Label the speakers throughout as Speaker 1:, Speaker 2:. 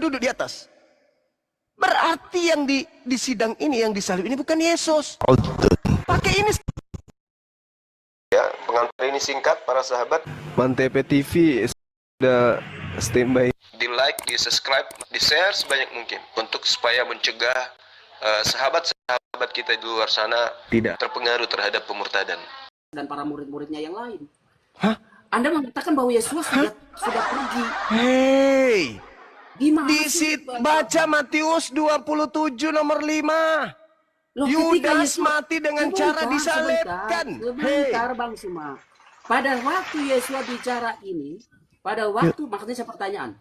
Speaker 1: duduk di atas. Berarti yang di sidang ini, yang disalib ini bukan Yesus. Pakai ini. Ya, pengantar ini singkat para sahabat. Mantep TV sudah standby. Di like, di subscribe, di share sebanyak mungkin untuk supaya mencegah sahabat-sahabat kita di luar sana tidak terpengaruh terhadap pemurtadan.
Speaker 2: Dan para murid-muridnya yang lain.
Speaker 1: Hah?
Speaker 2: Anda mengatakan bahwa Yesus sudah pergi.
Speaker 1: Hei,
Speaker 2: Gimana
Speaker 1: baca Matius 27 nomor 5.
Speaker 2: Loh,
Speaker 1: Yudas mati dengan cara disalibkan.
Speaker 2: Sebentar Bang Suma. Pada waktu Yesus bicara ini, maksudnya saya pertanyaan.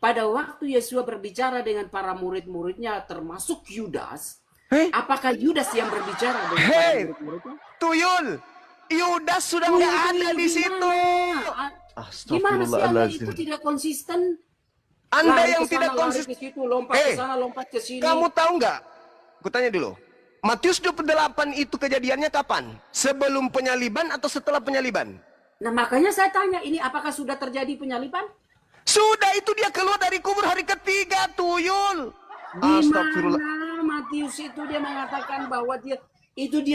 Speaker 2: Pada waktu Yesus berbicara dengan para murid-muridnya termasuk Yudas, apakah Yudas yang berbicara dengan para murid-muridnya?
Speaker 1: Tuyul, Yudas sudah nggak ada di situ.
Speaker 2: Gimana sih Anda itu tidak konsisten?
Speaker 1: Anda yang tidak konsisten.
Speaker 2: Lompat ke sana, lompat ke sini.
Speaker 1: Kamu tahu nggak? Aku tanya dulu. Matius 28 itu kejadiannya kapan? Sebelum penyaliban atau setelah penyaliban?
Speaker 2: Nah makanya saya tanya, ini apakah sudah terjadi penyaliban?
Speaker 1: Sudah, itu dia keluar dari kubur hari ketiga, Tuyul.
Speaker 2: Astagfirullah. Matius itu dia mengatakan bahwa dia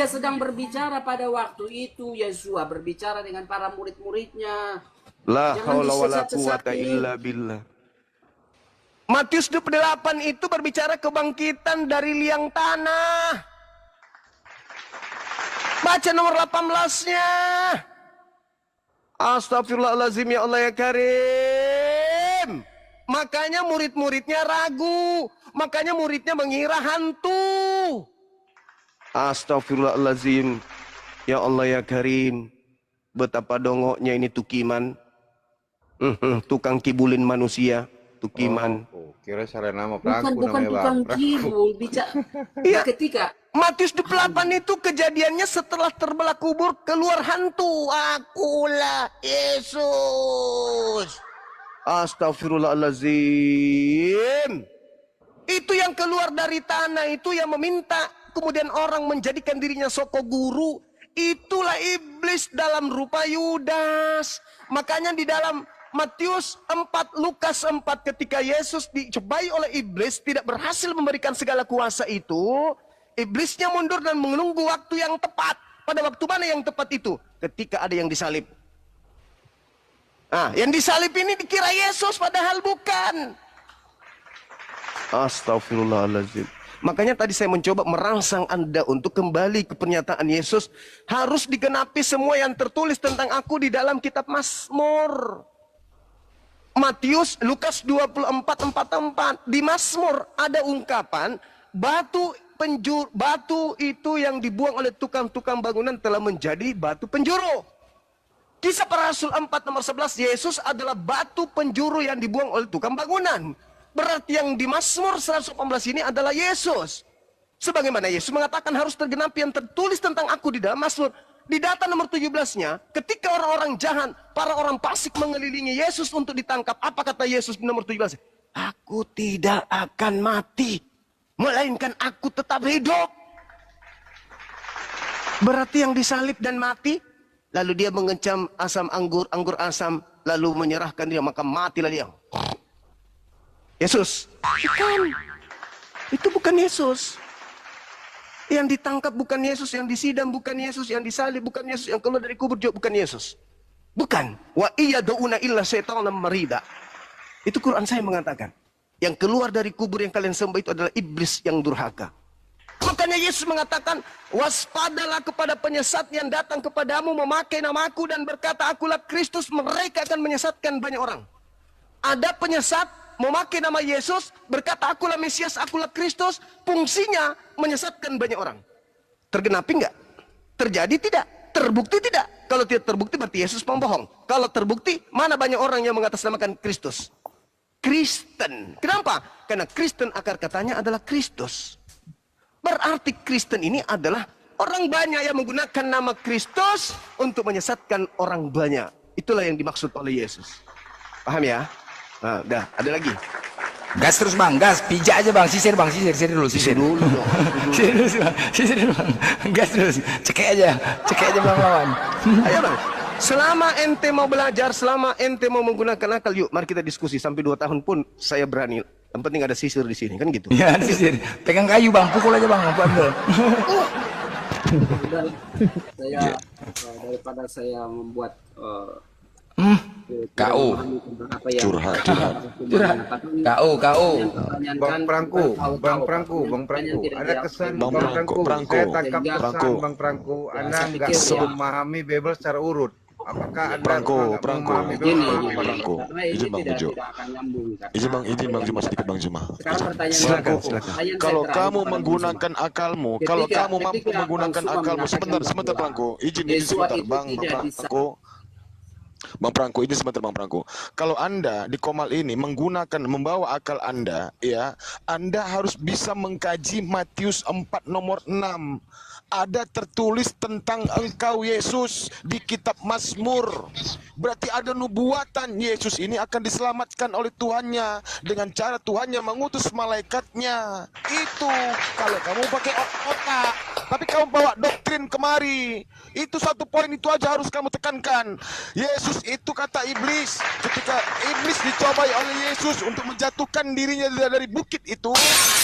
Speaker 2: sedang berbicara pada waktu itu. Yesus berbicara dengan para murid-muridnya.
Speaker 1: La haula wala quwata illa billah. Matius 28 itu berbicara kebangkitan dari liang tanah. Baca nomor 18-nya. Astagfirullahaladzim, ya Allah ya Karim. Makanya murid-muridnya ragu. Makanya muridnya mengira hantu. Astagfirullahaladzim, ya Allah ya Karim. Betapa dongoknya ini tukiman. Tukang kibulin manusia. Tukiman.
Speaker 3: Kira cara nama
Speaker 2: bukan tukang kibul.
Speaker 1: Iya.
Speaker 2: Ketika
Speaker 1: Matius 28 itu kejadiannya setelah terbelah kubur, keluar hantu. Akulah Yesus. Astagfirullahaladzim. Itu yang keluar dari tanah, itu yang meminta. Kemudian orang menjadikan dirinya soko guru. Itulah iblis dalam rupa Yudas. Makanya di dalam Matius 4, Lukas 4, ketika Yesus dicobai oleh iblis, tidak berhasil memberikan segala kuasa itu, iblisnya mundur dan menunggu waktu yang tepat. Pada waktu mana yang tepat itu? Ketika ada yang disalib. Nah, yang disalib ini dikira Yesus, padahal bukan. Astagfirullahaladzim. Makanya tadi saya mencoba merangsang Anda untuk kembali ke pernyataan Yesus. Harus digenapi semua yang tertulis tentang aku di dalam kitab Mazmur. Matius, Lukas 24:44. Di Mazmur ada ungkapan batu itu yang dibuang oleh tukang-tukang bangunan telah menjadi batu penjuru. Kisah Para Rasul 4 nomor 11, Yesus adalah batu penjuru yang dibuang oleh tukang bangunan. Berarti yang di Mazmur 118 ini adalah Yesus. Sebagaimana Yesus mengatakan harus tergenapi yang tertulis tentang aku di dalam Mazmur. Di data nomor 17-nya, ketika orang-orang jahat, para orang fasik mengelilingi Yesus untuk ditangkap, apa kata Yesus di nomor 17? Aku tidak akan mati, melainkan aku tetap hidup. Berarti yang disalib dan mati, lalu dia mengencam asam anggur asam, lalu menyerahkan dia, maka matilah dia. Yesus? Bukan. Itu bukan Yesus. Yang ditangkap bukan Yesus, yang disidang bukan Yesus, yang disalib bukan Yesus, yang keluar dari kubur juga bukan Yesus. Bukan. Wa iyaduna illa syaitan marida. Itu Quran saya mengatakan. Yang keluar dari kubur yang kalian sembah itu adalah iblis yang durhaka. Makanya Yesus mengatakan, waspadalah kepada penyesat yang datang kepadamu memakai namaku dan berkata akulah Kristus, mereka akan menyesatkan banyak orang. Ada penyesat memakai nama Yesus, berkata akulah Mesias, akulah Kristus, fungsinya menyesatkan banyak orang. Tergenapi enggak? Terjadi tidak? Terbukti tidak? Kalau tidak terbukti berarti Yesus pembohong. Kalau terbukti, mana banyak orang yang mengatasnamakan Kristus? Kristen. Kenapa? Karena Kristen akar katanya adalah Kristus. Berarti Kristen ini adalah orang banyak yang menggunakan nama Kristus untuk menyesatkan orang banyak. Itulah yang dimaksud oleh Yesus. Paham ya? Nah, udah, ada lagi.
Speaker 4: Gas terus bang, gas, pijak aja bang, sisir bang, sisir dulu, sisir dulu dong. Sisir dulu bang, gas terus, cekek aja bang lawan.
Speaker 1: Ayo bang, selama ente mau belajar, selama ente mau menggunakan akal, yuk mari kita diskusi sampai 2 tahun pun saya berani Yang penting ada sisir di sini, kan gitu.
Speaker 4: Ya, sisir. Pegang kayu bang, pukul aja bang, apa anda?
Speaker 2: Udah, saya daripada saya membuat
Speaker 4: KO.
Speaker 2: apa yang
Speaker 3: Curhat.
Speaker 4: KO.
Speaker 5: Bang Prangko, ada kesan
Speaker 3: Bang
Speaker 5: Bang
Speaker 3: Prangko,
Speaker 5: Prangko. Saya tangkap
Speaker 3: Prangko.
Speaker 5: kesan Bang Prangko. Anda
Speaker 2: saya
Speaker 5: nggak
Speaker 2: pikir ya.
Speaker 5: memahami Bible secara urut. Apakah Anda
Speaker 3: Prangko,
Speaker 5: nggak
Speaker 3: Prangko.
Speaker 5: memahami Bible
Speaker 2: Gini,
Speaker 5: secara
Speaker 2: gini.
Speaker 5: urut?
Speaker 3: Prangko.
Speaker 2: Karena ini
Speaker 3: Izin, Bang Bejo.
Speaker 2: tidak akan nyambung. karena
Speaker 3: Izin Bang
Speaker 2: apa
Speaker 3: Juma
Speaker 2: yang-
Speaker 3: sedikit Bang Juma.
Speaker 2: Sekarang pertanyaan
Speaker 1: Silakan,
Speaker 2: saya-
Speaker 1: silakan.
Speaker 2: pertanyaan saya
Speaker 3: Kalau
Speaker 2: terakhir
Speaker 3: kamu
Speaker 2: kepada
Speaker 3: menggunakan
Speaker 2: Bang
Speaker 3: akalmu,
Speaker 2: Ketika-
Speaker 3: kalau kamu mampu
Speaker 2: ketika
Speaker 3: menggunakan
Speaker 2: Bang Suma
Speaker 3: akalmu,
Speaker 2: mengatakan
Speaker 3: sebentar
Speaker 2: bahwa
Speaker 3: Prangko, izin
Speaker 2: Yesua
Speaker 3: sebentar,
Speaker 2: itu
Speaker 3: Bang
Speaker 2: tidak bisa-
Speaker 3: Prangko. Bang Prangko, ini sebentar Bang Prangko. Kalau Anda di Komal ini menggunakan, membawa akal Anda, ya, Anda harus bisa mengkaji Matius 4 nomor 6. Ada tertulis tentang engkau Yesus di kitab Mazmur. Berarti ada nubuatan Yesus ini akan diselamatkan oleh Tuhannya dengan cara Tuhannya mengutus malaikatnya. Itu kalau kamu pakai otak, tapi kamu bawa doktrin kemari. Itu satu poin itu aja harus kamu tekankan. Yesus itu kata iblis, ketika iblis dicobai oleh Yesus untuk menjatuhkan dirinya dari bukit itu,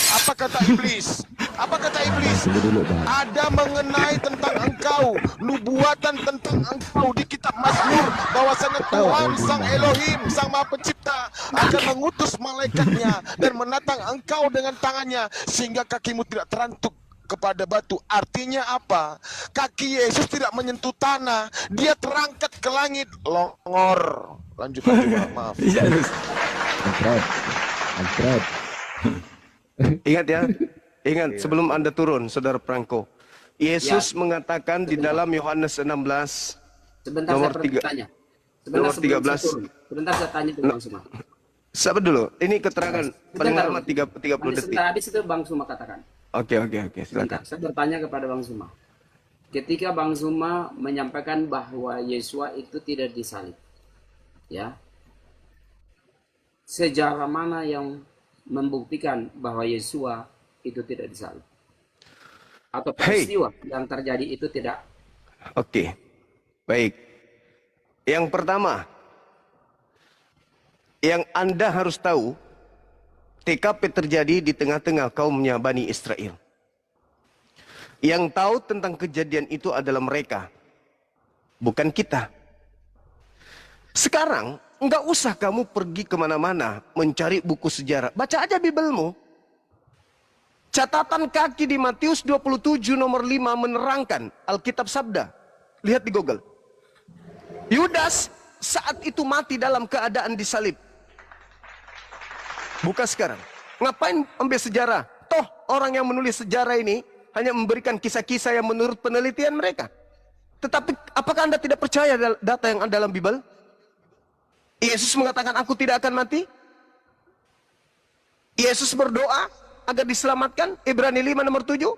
Speaker 3: apa kata iblis? Apa kata iblis? Ada mengenai tentang engkau, nubuatan tentang engkau di kitab Mazmur, bahwasanya Tuhan Sang Elohim, Sang Maha Pencipta akan mengutus malaikatnya dan menatang engkau dengan tangannya sehingga kakimu tidak terantuk kepada batu. Artinya apa? Kaki Yesus tidak menyentuh tanah, dia terangkat ke langit. Longor. Lanjut, maaf.
Speaker 4: Iya, terus.
Speaker 1: Ingat ya, ingat sebelum Anda turun, Saudara Prangko. Yesus mengatakan di dalam Yohanes 16,
Speaker 2: Sebentar
Speaker 1: nomor
Speaker 2: saya
Speaker 1: tiga-
Speaker 2: bertanya.
Speaker 1: nomor
Speaker 2: Sebelum
Speaker 1: 13.
Speaker 2: saya turun. Sebentar saya tanya ke Bang Suma.
Speaker 1: sabar dulu. Ini keterangan paling
Speaker 2: Sebentar,
Speaker 1: lama
Speaker 2: Bang.
Speaker 1: 30
Speaker 2: Nanti
Speaker 1: detik.
Speaker 2: sebentar habis itu Bang Suma katakan.
Speaker 1: Oke, silakan.
Speaker 2: Sebentar, saya bertanya kepada Bang Suma. Ketika Bang Suma menyampaikan bahwa Yesua itu tidak disalib, ya, sejarah mana yang membuktikan bahwa Yesua itu tidak disalib? Atau
Speaker 1: Hey.
Speaker 2: peristiwa yang terjadi itu tidak?
Speaker 1: Oke, baik. Yang pertama, yang Anda harus tahu, TKP terjadi di tengah-tengah kaumnya Bani Israel. Yang tahu tentang kejadian itu adalah mereka, bukan kita. Sekarang, nggak usah kamu pergi kemana-mana mencari buku sejarah. Baca aja Bibelmu. Catatan kaki di Matius 27 nomor 5 menerangkan Alkitab Sabda. Lihat di Google. Yudas saat itu mati dalam keadaan disalib. Buka sekarang. Ngapain ambil sejarah? Toh orang yang menulis sejarah ini hanya memberikan kisah-kisah yang menurut penelitian mereka. Tetapi apakah Anda tidak percaya data yang ada dalam Bible? Yesus mengatakan aku tidak akan mati. Yesus berdoa agar diselamatkan. Ibrani 5 nomor 7.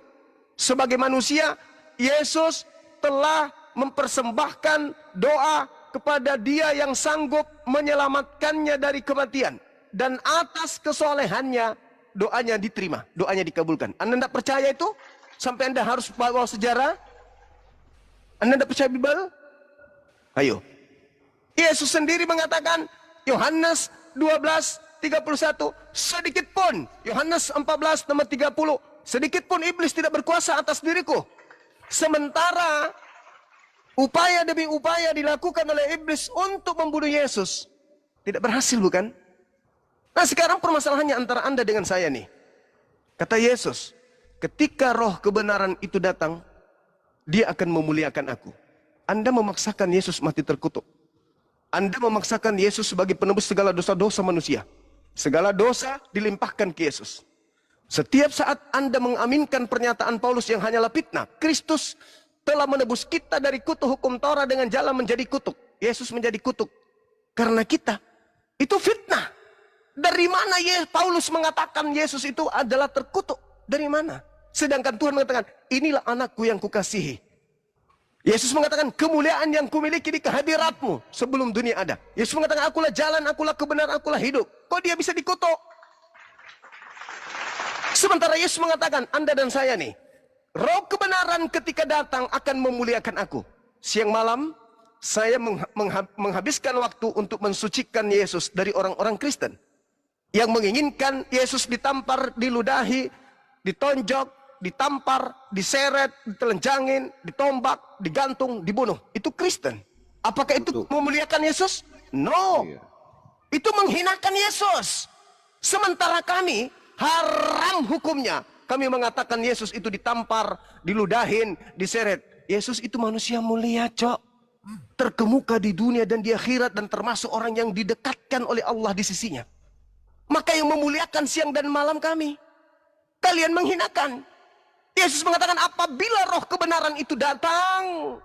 Speaker 1: Sebagai manusia, Yesus telah mempersembahkan doa kepada Dia yang sanggup menyelamatkannya dari kematian. Dan atas kesolehannya, doanya diterima, doanya dikabulkan. Anda tidak percaya itu? Sampai Anda harus bawa sejarah? Anda tidak percaya Bible? Ayo. Yesus sendiri mengatakan, Yohanes 12:31, sedikit pun, Yohanes 14 nomor 30, sedikit pun iblis tidak berkuasa atas diriku. Sementara upaya demi upaya dilakukan oleh iblis untuk membunuh Yesus, tidak berhasil, bukan? Nah, sekarang permasalahannya antara Anda dengan saya nih. Kata Yesus, ketika roh kebenaran itu datang, dia akan memuliakan aku. Anda memaksakan Yesus mati terkutuk. Anda memaksakan Yesus sebagai penebus segala dosa-dosa manusia. Segala dosa dilimpahkan ke Yesus. Setiap saat Anda mengaminkan pernyataan Paulus yang hanyalah fitnah, Kristus telah menebus kita dari kutuk hukum Taurat dengan jalan menjadi kutuk. Yesus menjadi kutuk karena kita. Itu fitnah. Dari mana Paulus mengatakan Yesus itu adalah terkutuk? Dari mana? Sedangkan Tuhan mengatakan, inilah anakku yang kukasihi. Yesus mengatakan, kemuliaan yang kumiliki di kehadiratmu sebelum dunia ada. Yesus mengatakan, akulah jalan, akulah kebenaran, akulah hidup. Kok dia bisa dikutuk? Sementara Yesus mengatakan, Anda dan saya nih, roh kebenaran ketika datang akan memuliakan aku. Siang malam, saya menghabiskan waktu untuk mensucikan Yesus dari orang-orang Kristen. Yang menginginkan Yesus ditampar, diludahi, ditonjok, ditampar, diseret, ditelanjangin, ditombak, digantung, dibunuh. Itu Kristen. Apakah itu memuliakan Yesus? No.
Speaker 5: Iya.
Speaker 1: Itu menghinakan Yesus. Sementara kami haram hukumnya. Kami mengatakan Yesus itu ditampar, diludahin, diseret. Yesus itu manusia mulia, Cok. Terkemuka di dunia dan di akhirat, dan termasuk orang yang didekatkan oleh Allah di sisinya. Maka yang memuliakan siang dan malam kami. Kalian menghinakan. Yesus mengatakan apabila roh kebenaran itu datang,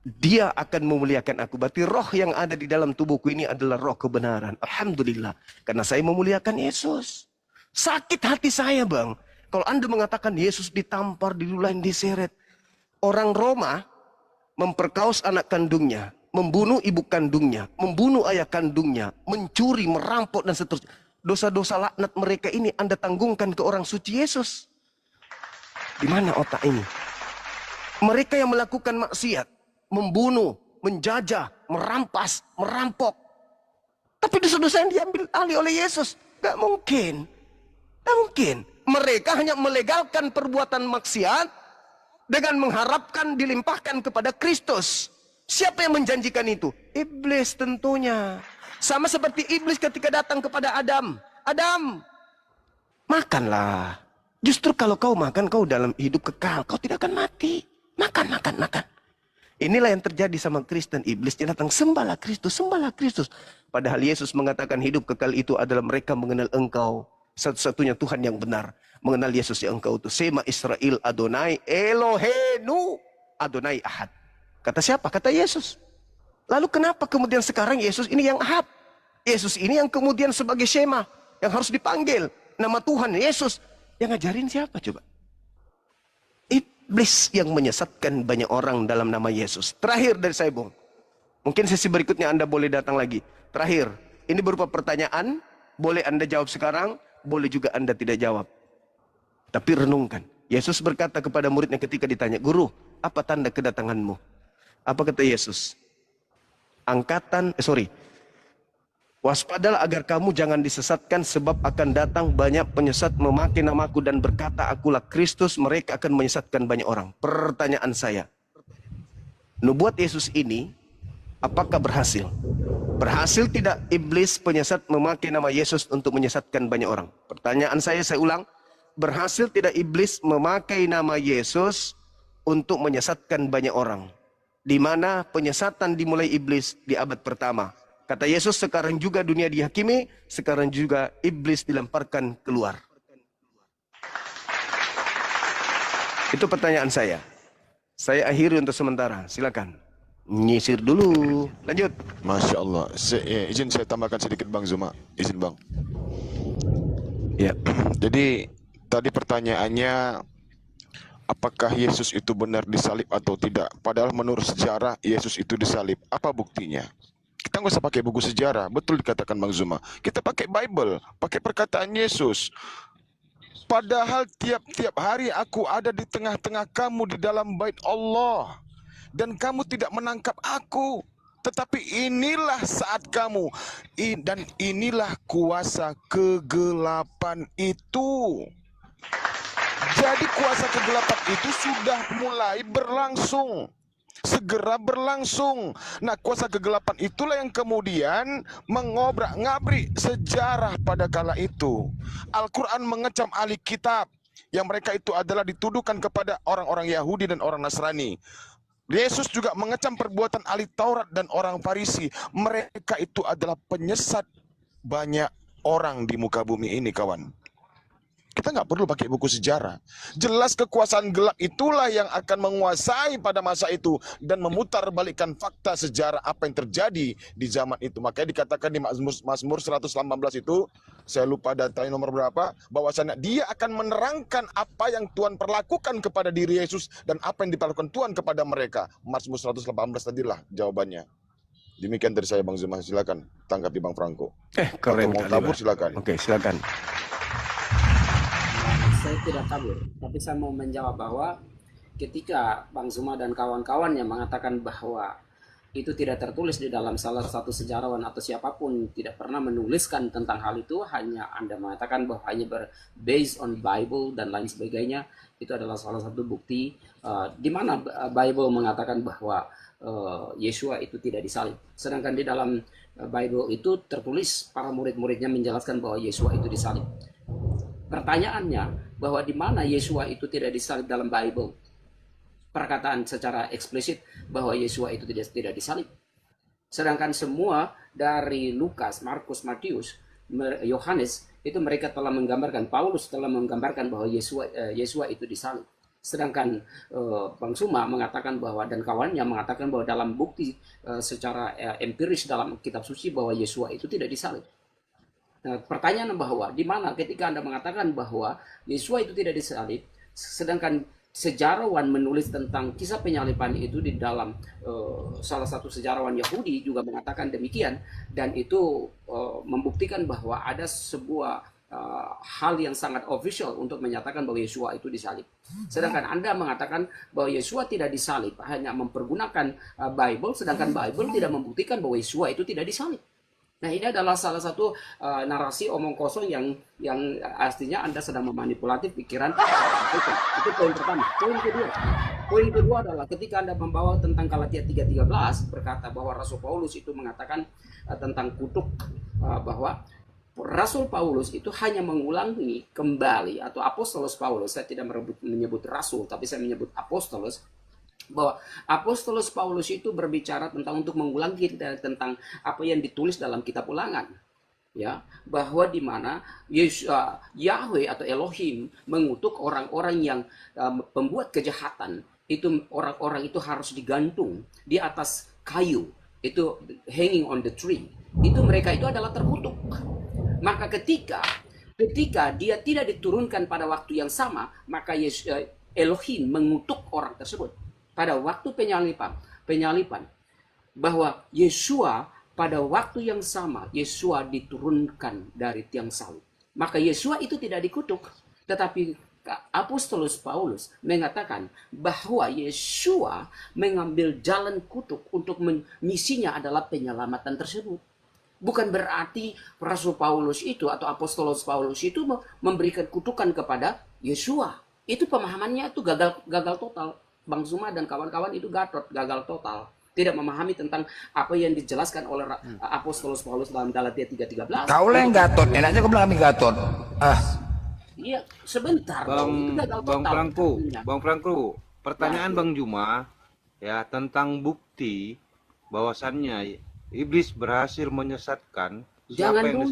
Speaker 1: dia akan memuliakan aku. Berarti roh yang ada di dalam tubuhku ini adalah roh kebenaran. Alhamdulillah. Karena saya memuliakan Yesus. Sakit hati saya, Bang. Kalau Anda mengatakan Yesus ditampar, dilulain, diseret. Orang Roma memperkaos anak kandungnya, membunuh ibu kandungnya, membunuh ayah kandungnya, mencuri, merampok, dan seterusnya. Dosa-dosa laknat mereka ini Anda tanggungkan ke orang suci Yesus. Di mana otak ini? Mereka yang melakukan maksiat, membunuh, menjajah, merampas, merampok. Tapi dosa-dosa yang diambil alih oleh Yesus. Gak mungkin. Gak mungkin. Mereka hanya melegalkan perbuatan maksiat dengan mengharapkan dilimpahkan kepada Kristus. Siapa yang menjanjikan itu? Iblis tentunya. Sama seperti iblis ketika datang kepada Adam. Adam, makanlah. Justru kalau kau makan, kau dalam hidup kekal. Kau tidak akan mati. Makan, makan, makan. Inilah yang terjadi sama Kristen. Iblisnya datang, sembahlah Kristus, sembahlah Kristus. Padahal Yesus mengatakan hidup kekal itu adalah mereka mengenal Engkau, satu-satunya Tuhan yang benar. Mengenal Yesus yang Engkau itu. Sema Israel Adonai Elohenu Adonai Ahad. Kata siapa? Kata Yesus. Lalu kenapa kemudian sekarang Yesus ini yang Ahad? Yesus ini yang kemudian sebagai Shema, yang harus dipanggil. Nama Tuhan Yesus. Yang ngajarin siapa coba? Iblis yang menyesatkan banyak orang dalam nama Yesus. Terakhir dari saya, Bung. Mungkin sesi berikutnya Anda boleh datang lagi. Terakhir, ini berupa pertanyaan. Boleh Anda jawab sekarang, boleh juga Anda tidak jawab. Tapi renungkan. Yesus berkata kepada muridnya ketika ditanya, Guru, apa tanda kedatanganmu? Apa kata Yesus? Waspadalah agar kamu jangan disesatkan, sebab akan datang banyak penyesat memakai namaku dan berkata, akulah Kristus, mereka akan menyesatkan banyak orang. Pertanyaan saya, nubuat Yesus ini apakah berhasil? Berhasil tidak iblis penyesat memakai nama Yesus untuk menyesatkan banyak orang? Pertanyaan saya ulang, berhasil tidak iblis memakai nama Yesus untuk menyesatkan banyak orang? Di mana penyesatan dimulai iblis di abad pertama. Kata Yesus, sekarang juga dunia dihakimi, sekarang juga iblis dilemparkan keluar. Itu pertanyaan saya. Saya akhiri untuk sementara. Silakan. Nyisir dulu. Lanjut.
Speaker 3: Masya Allah. Izin saya tambahkan sedikit, Bang Zuma. Izin, Bang.
Speaker 1: Ya.
Speaker 3: Jadi tadi pertanyaannya, apakah Yesus itu benar disalib atau tidak? Padahal menurut sejarah Yesus itu disalib. Apa buktinya? Kita nggak usah pakai buku sejarah. Betul dikatakan Bang Zuma. Kita pakai Bible, pakai perkataan Yesus. Padahal tiap-tiap hari aku ada di tengah-tengah kamu di dalam bait Allah, dan kamu tidak menangkap aku. Tetapi inilah saat kamu, dan inilah kuasa kegelapan itu. Jadi kuasa kegelapan itu sudah mulai berlangsung, segera berlangsung. Nah, kuasa kegelapan itulah yang kemudian mengobrak-ngabrik sejarah pada kala itu. Al-Quran mengecam ahli kitab, yang mereka itu adalah dituduhkan kepada orang-orang Yahudi dan orang Nasrani. Yesus juga mengecam perbuatan ahli Taurat dan orang Farisi. Mereka itu adalah penyesat banyak orang di muka bumi ini, kawan. Kita nggak perlu pakai buku sejarah. Jelas kekuasaan gelap itulah yang akan menguasai pada masa itu dan memutarbalikkan fakta sejarah apa yang terjadi di zaman itu. Makanya dikatakan di Mazmur 118 itu, saya lupa datanya nomor berapa, bahwasanya dia akan menerangkan apa yang Tuhan perlakukan kepada diri Yesus dan apa yang diperlakukan Tuhan kepada mereka. Mazmur 118 tadilah jawabannya. Demikian dari saya, Bang Zuma. Silakan tanggapi Bang Franco.
Speaker 1: Keren.
Speaker 3: Mau tabur silakan.
Speaker 1: Oke, silakan.
Speaker 2: Saya tidak kabur, tapi saya mau menjawab bahwa ketika Bang Zuma dan kawan-kawannya mengatakan bahwa itu tidak tertulis di dalam salah satu sejarawan atau siapapun tidak pernah menuliskan tentang hal itu, hanya Anda mengatakan bahwa hanya based on Bible dan lain sebagainya, itu adalah salah satu bukti di mana Bible mengatakan bahwa Yesua itu tidak disalib. Sedangkan di dalam Bible itu tertulis para murid-muridnya menjelaskan bahwa Yesua itu disalib. Pertanyaannya bahwa di mana Yesua itu tidak disalib dalam Bible? Perkataan secara eksplisit bahwa Yesua itu tidak disalib. Sedangkan semua dari Lukas, Markus, Matius, Yohanes itu mereka telah menggambarkan, Paulus telah menggambarkan bahwa Yesua itu disalib. Sedangkan Bang Suma mengatakan bahwa, dan kawannya mengatakan bahwa dalam bukti secara empiris dalam kitab suci bahwa Yesua itu tidak disalib. Nah, pertanyaan bahwa di mana ketika Anda mengatakan bahwa Yesua itu tidak disalib, sedangkan sejarawan menulis tentang kisah penyaliban itu di dalam salah satu sejarawan Yahudi juga mengatakan demikian, dan itu membuktikan bahwa ada sebuah hal yang sangat official untuk menyatakan bahwa Yesua itu disalib. Sedangkan Anda mengatakan bahwa Yesua tidak disalib, hanya mempergunakan Bible, sedangkan Bible tidak membuktikan bahwa Yesua itu tidak disalib. Nah, ini adalah salah satu narasi omong kosong yang artinya Anda sedang memanipulatif pikiran. Itu poin pertama. Poin kedua adalah ketika Anda membawa tentang Galatia 3:13 berkata bahwa Rasul Paulus itu mengatakan tentang kutuk, bahwa Rasul Paulus itu hanya mengulangi kembali, atau Apostolos Paulus, saya tidak menyebut Rasul tapi saya menyebut Apostolos, bahwa Apostolos Paulus itu berbicara tentang untuk mengulangi tentang apa yang ditulis dalam kitab Ulangan, ya, bahwa di mana Yahweh atau Elohim mengutuk orang-orang yang membuat kejahatan, itu orang-orang itu harus digantung di atas kayu, itu hanging on the tree, itu mereka itu adalah terkutuk. Maka ketika dia tidak diturunkan pada waktu yang sama, maka Elohim mengutuk orang tersebut. Pada waktu penyalipan, bahwa Yesua pada waktu yang sama Yesua diturunkan dari tiang salib. Maka Yesua itu tidak dikutuk, tetapi Apostolos Paulus mengatakan bahwa Yesua mengambil jalan kutuk untuk misinya adalah penyelamatan tersebut. Bukan berarti Rasul Paulus itu atau Apostolos Paulus itu memberikan kutukan kepada Yesua. Itu pemahamannya itu gagal total. Bang Zuma dan kawan-kawan itu gagal total. Tidak memahami tentang apa yang dijelaskan oleh Apostolos Paulus dalam Galatia 3:13.
Speaker 4: Kau lah yang gatot, enaknya kau bilang kami gatot.
Speaker 2: Iya, sebentar.
Speaker 5: Bang Franco, pertanyaan Bang Juma ya tentang bukti bahwasannya iblis berhasil menyesatkan.
Speaker 2: Jangan dulu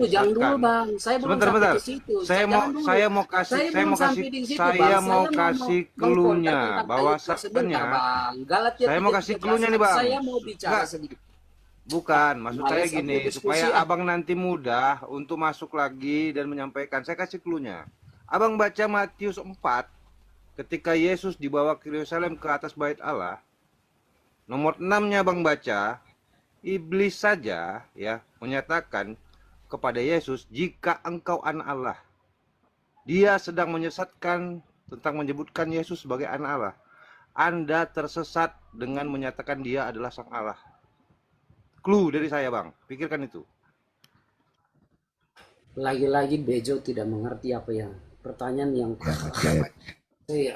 Speaker 2: Bang. Saya belum sampai ke situ.
Speaker 5: Saya mau kasih clue-nya bahwasannya. Saya mau kasih clue-nya nih, Bang.
Speaker 2: Saya mau bicara sedikit.
Speaker 5: Bukan, maksud saya gini, supaya Abang nanti mudah untuk masuk lagi dan menyampaikan. Saya kasih clue-nya. Abang baca Matius 4 ketika Yesus dibawa ke Yerusalem ke atas bait Allah. Nomor 6-nya Abang baca, iblis saja ya menyatakan kepada Yesus, jika engkau anak Allah. Dia sedang menyesatkan tentang menyebutkan Yesus sebagai anak Allah. Anda tersesat dengan menyatakan dia adalah sang Allah. Clue dari saya, Bang. Pikirkan itu.
Speaker 2: Lagi-lagi Bejo tidak mengerti apa yang pertanyaan yang ya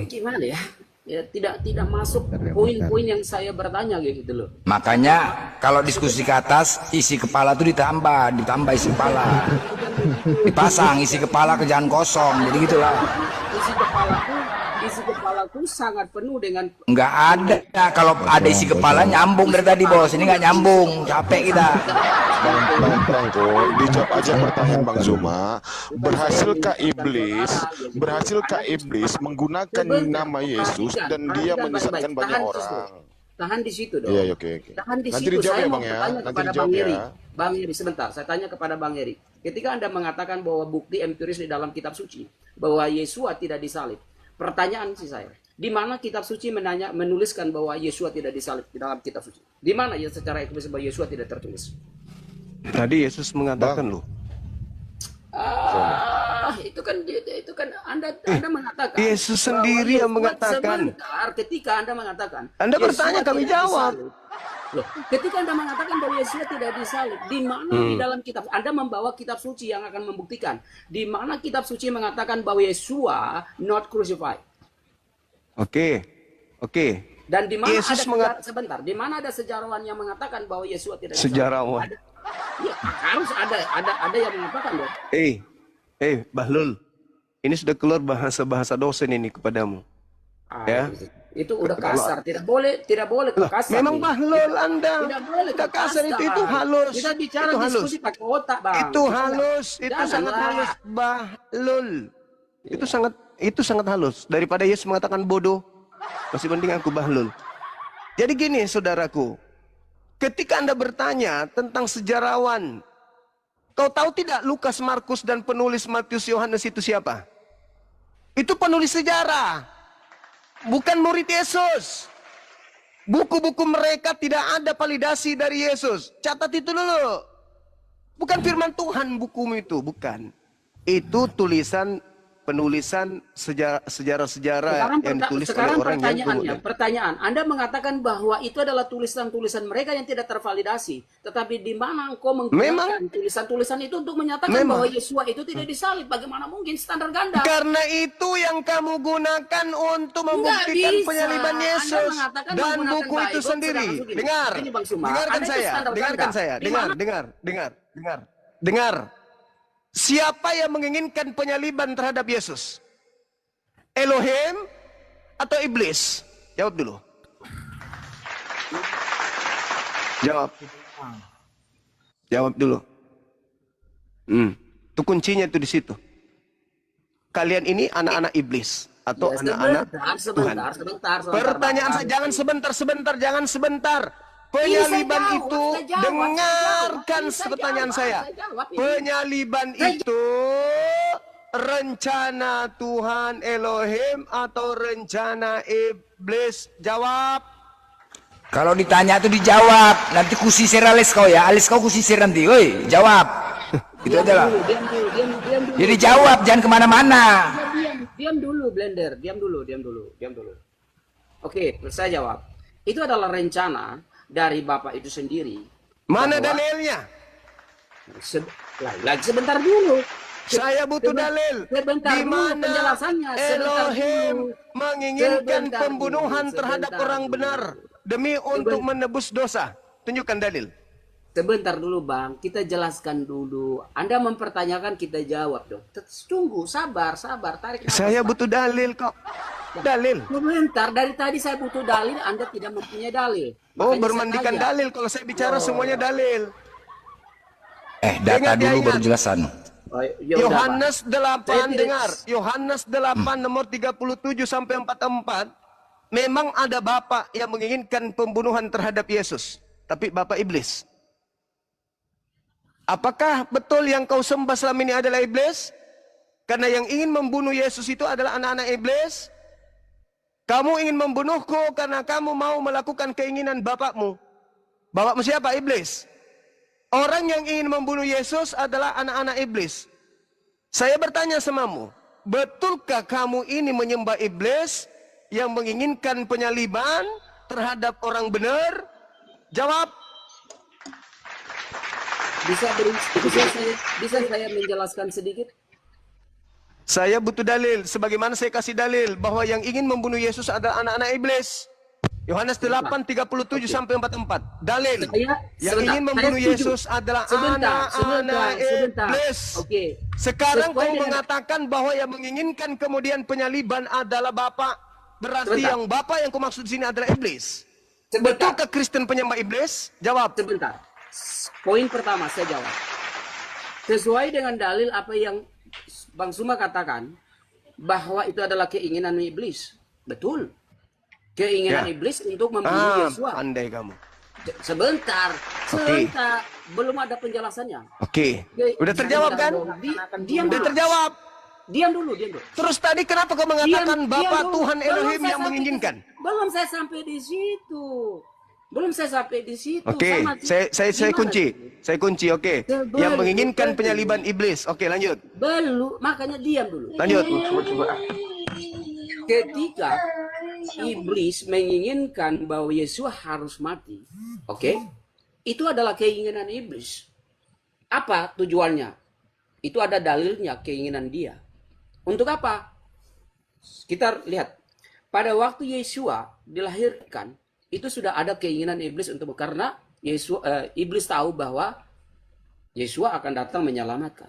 Speaker 2: gimana ya? Ya tidak masuk poin-poin yang saya bertanya gitu loh.
Speaker 4: Makanya kalau diskusi ke atas, isi kepala tuh ditambah isi kepala. Dipasang isi kepala ke jangan kosong. Jadi gitulah.
Speaker 2: Isi kepalaku sangat penuh dengan
Speaker 4: Nggak ada. Kalau ada isi kepala nyambung dari tadi, Bos. Ini nggak nyambung. Capek kita.
Speaker 3: Bang Franco, dijawab aja pertanyaan Bang Zuma. Berhasilkah iblis menggunakan nama Yesus dan dia menyesatkan banyak orang?
Speaker 2: Tahan di situ dong.
Speaker 3: Iya, oke.
Speaker 2: Tahan di
Speaker 3: Nanti
Speaker 2: situ.
Speaker 3: dijawab
Speaker 2: Saya
Speaker 3: ya,
Speaker 2: mau
Speaker 3: Bang ya.
Speaker 2: bertanya
Speaker 3: Nanti
Speaker 2: kepada
Speaker 3: dijawab
Speaker 2: Bang Eri.
Speaker 3: ya.
Speaker 2: Bang Eri, sebentar. Saya tanya kepada Bang Eri. Ketika Anda mengatakan bahwa bukti empiris di dalam kitab suci bahwa Yesua tidak disalib. Pertanyaan sih saya, di mana kitab suci menuliskan bahwa Yesua tidak disalib di dalam kitab suci? Di mana ya secara eksplisit bahwa Yesua tidak tertulis?
Speaker 1: Tadi Yesus mengatakan loh.
Speaker 2: Itu itu kan Anda mengatakan
Speaker 1: Yesus
Speaker 2: bahwa
Speaker 1: sendiri yang
Speaker 2: Yesus-
Speaker 1: mengatakan.
Speaker 2: sebentar, ketika Anda mengatakan
Speaker 1: Anda
Speaker 2: Yesus
Speaker 1: bertanya, kami
Speaker 2: tidak
Speaker 1: jawab.
Speaker 2: disalib. Loh, ketika Anda mengatakan bahwa Yesus tidak disalib, di mana di dalam kitab Anda membawa kitab suci yang akan membuktikan di mana kitab suci mengatakan bahwa Yesua not crucified.
Speaker 1: Oke.
Speaker 2: Dan di mana
Speaker 1: Yesus
Speaker 2: sebentar, di mana ada sejarawan yang mengatakan bahwa Yesua tidak disalib?
Speaker 1: Sejarawan.
Speaker 2: Ya, harus ada yang mengatakan dong.
Speaker 1: Bahlul. Ini sudah keluar bahasa dosen ini kepadamu. Ya.
Speaker 2: Itu udah kasar, tidak boleh kasar.
Speaker 1: Memang
Speaker 2: nih.
Speaker 1: Bahlul Anda.
Speaker 2: Tidak boleh
Speaker 1: Tidak kasar itu halus.
Speaker 2: Kita bicara
Speaker 1: Itu halus.
Speaker 2: diskusi pakai otak, Bang.
Speaker 1: Itu halus, itu
Speaker 2: Janganlah.
Speaker 1: sangat halus, Bahlul. Itu sangat halus. Daripada Yesus mengatakan bodoh, masih penting aku Bahlul. Jadi gini, saudaraku, ketika Anda bertanya tentang sejarawan, kau tahu tidak Lukas, Markus, dan penulis Matius, Yohanes itu siapa? Itu penulis sejarah, bukan murid Yesus. Buku-buku mereka tidak ada validasi dari Yesus. Catat itu dulu. Bukan firman Tuhan bukumu itu, bukan. Itu penulisan sejarah-sejarah yang ditulis oleh orang yang
Speaker 2: pertanyaan, Anda mengatakan bahwa itu adalah tulisan-tulisan mereka yang tidak tervalidasi. Tetapi di mana engkau menggunakan tulisan-tulisan itu untuk menyatakan bahwa Yesua itu tidak disalib? Bagaimana mungkin standar ganda?
Speaker 1: Karena itu yang kamu gunakan untuk membuktikan penyaliban Yesus dan buku itu sendiri. Dengar. Siapa yang menginginkan penyaliban terhadap Yesus? Elohim atau iblis? Jawab dulu. Jawab dulu. Itu kuncinya itu di situ. Kalian ini anak-anak iblis atau anak-anak Tuhan. Pertanyaan saya, jangan sebentar. Penyaliban itu, dengarkan pertanyaan saya. Penyaliban itu rencana Tuhan Elohim atau rencana iblis? Jawab.
Speaker 4: Kalau ditanya itu dijawab. Nanti kusisir alis kau ya. Alis kau kusisir nanti. Woi, jawab. Itu aja lah.
Speaker 2: Diam dulu.
Speaker 4: Jadi jawab, jangan kemana-mana.
Speaker 2: Diam dulu, Blender. Diam dulu. Oke, saya jawab. Itu adalah rencana dari Bapak itu sendiri.
Speaker 1: Mana dalilnya?
Speaker 2: Sebentar dulu.
Speaker 1: Saya butuh dalil. Di mana
Speaker 2: penjelasannya?
Speaker 1: Elohim menginginkan pembunuhan terhadap orang benar demi untuk menebus dosa? Tunjukkan dalil.
Speaker 2: Sebentar dulu, Bang. Kita jelaskan dulu. Anda mempertanyakan, kita jawab dong. Tunggu, sabar. Tarik nafas,
Speaker 1: Saya
Speaker 2: Bang.
Speaker 1: butuh dalil kok. Dalil.
Speaker 2: Sebentar, dari tadi saya butuh dalil, Anda tidak mempunyai dalil.
Speaker 1: Oh,
Speaker 2: Makanya
Speaker 1: bermandikan
Speaker 2: saya tanya.
Speaker 1: dalil. Kalau saya bicara semuanya dalil.
Speaker 4: Data dulu baru jelasan.
Speaker 2: Oh, ya udah,
Speaker 1: Yohanes
Speaker 2: Pak.
Speaker 1: 8,
Speaker 2: Saya tidak-
Speaker 1: dengar. Yohanes 8 nomor 37 sampai 44. Memang ada bapak yang menginginkan pembunuhan terhadap Yesus. Tapi bapak iblis. Apakah betul yang kau sembah selama ini adalah iblis? Karena yang ingin membunuh Yesus itu adalah anak-anak iblis. Kamu ingin membunuhku karena kamu mau melakukan keinginan bapakmu. Bapakmu siapa? Iblis. Orang yang ingin membunuh Yesus adalah anak-anak iblis. Saya bertanya samamu, betulkah kamu ini menyembah iblis yang menginginkan penyaliban terhadap orang benar? Jawab.
Speaker 2: Bisa saya menjelaskan sedikit?
Speaker 1: Saya butuh dalil. Sebagaimana saya kasih dalil bahwa yang ingin membunuh Yesus adalah anak-anak iblis. Yohanes 8, 37 sampai 44. Dalil. Yang ingin membunuh Yesus adalah anak-anak iblis.
Speaker 2: Oke.
Speaker 1: Sekarang
Speaker 2: Sesuai
Speaker 1: kau
Speaker 2: dengan-
Speaker 1: mengatakan bahwa yang menginginkan kemudian penyaliban adalah Bapak. Berarti
Speaker 2: Sebentar.
Speaker 1: yang Bapak yang kau maksud di sini adalah iblis.
Speaker 2: Sebentar.
Speaker 1: Betulkah Kristen penyembah iblis? Jawab.
Speaker 2: Sebentar. Poin pertama saya jawab. Sesuai dengan dalil apa yang Bang Suma katakan, bahwa itu adalah keinginan iblis. Betul. Keinginan
Speaker 1: Ya.
Speaker 2: iblis untuk membunuh Yesua.
Speaker 1: Pandai kamu.
Speaker 2: Sebentar. Belum ada penjelasannya.
Speaker 1: Oke. Udah terjawab kan?
Speaker 2: Diam
Speaker 1: Udah
Speaker 2: dulu.
Speaker 1: terjawab.
Speaker 2: Diam dulu.
Speaker 1: Terus tadi kenapa kau mengatakan
Speaker 2: Diam
Speaker 1: Bapak
Speaker 2: dulu.
Speaker 1: Tuhan
Speaker 2: Belum
Speaker 1: Elohim
Speaker 2: saya
Speaker 1: yang
Speaker 2: sampai
Speaker 1: menginginkan?
Speaker 2: Belum saya sampai di situ. Belum saya sampai di situ.
Speaker 1: Oke,
Speaker 2: Sama-
Speaker 1: saya
Speaker 2: gimana
Speaker 1: kunci.
Speaker 2: sih?
Speaker 1: Saya kunci, oke.
Speaker 2: Sebelum-
Speaker 1: Yang menginginkan
Speaker 2: sebelum.
Speaker 1: penyaliban iblis. Oke, lanjut.
Speaker 2: Belum, makanya diam dulu.
Speaker 1: Lanjut.
Speaker 2: Ketika iblis menginginkan bahwa Yesus harus mati, oke? Itu adalah keinginan iblis. Apa tujuannya? Itu ada dalilnya, keinginan dia. Untuk apa? Kita lihat. Pada waktu Yesua dilahirkan, itu sudah ada keinginan iblis untuk karena iblis tahu bahwa Yesua akan datang menyelamatkan.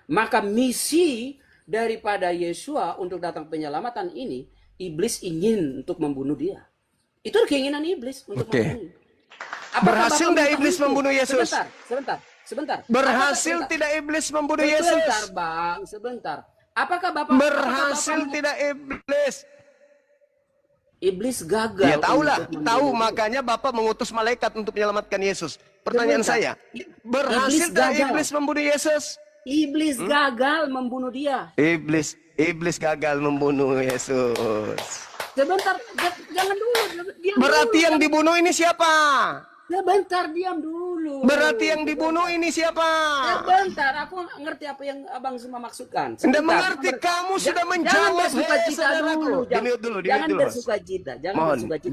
Speaker 2: Maka misi daripada Yesua untuk datang penyelamatan ini, iblis ingin untuk membunuh dia. Itu keinginan iblis untuk
Speaker 1: Oke.
Speaker 2: membunuh. Apakah
Speaker 1: Berhasil
Speaker 2: Bapak
Speaker 1: nggak
Speaker 2: mengetahui
Speaker 1: iblis
Speaker 2: itu?
Speaker 1: membunuh Yesus?
Speaker 2: Sebentar.
Speaker 1: Berhasil
Speaker 2: Apakah-
Speaker 1: tidak iblis membunuh
Speaker 2: Sebentar,
Speaker 1: Yesus?
Speaker 2: Bang, sebentar. Apakah Bapak
Speaker 1: Berhasil
Speaker 2: apakah Bapak-
Speaker 1: tidak iblis?
Speaker 2: Iblis gagal.
Speaker 1: Ya tahulah,
Speaker 2: untuk
Speaker 1: tahu
Speaker 2: membunuh dia.
Speaker 1: makanya Bapak mengutus malaikat untuk menyelamatkan Yesus. Pertanyaan
Speaker 2: Sebentar.
Speaker 1: saya, berhasil
Speaker 2: Iblis
Speaker 1: tidak
Speaker 2: gagal.
Speaker 1: iblis membunuh Yesus?
Speaker 2: Iblis gagal membunuh dia.
Speaker 1: Iblis gagal membunuh Yesus.
Speaker 2: Sebentar, jangan dulu. Diam
Speaker 1: Berarti
Speaker 2: dulu,
Speaker 1: yang dibunuh ini siapa?
Speaker 2: Sebentar, diam dulu.
Speaker 1: Berarti yang dibunuh ini siapa?
Speaker 2: Sebentar, aku ngerti apa yang abang semua maksudkan.
Speaker 1: Anda
Speaker 2: Sebentar.
Speaker 1: mengerti, kamu sudah
Speaker 2: Jangan
Speaker 1: menjawab,
Speaker 2: bersuka
Speaker 1: hei,
Speaker 2: cita
Speaker 1: saudaraku.
Speaker 2: dulu.
Speaker 1: Di-mute dulu,
Speaker 2: Jangan
Speaker 1: di-mute dulu.
Speaker 2: bersuka cita. Jangan
Speaker 1: Mohon,
Speaker 2: bersuka cita.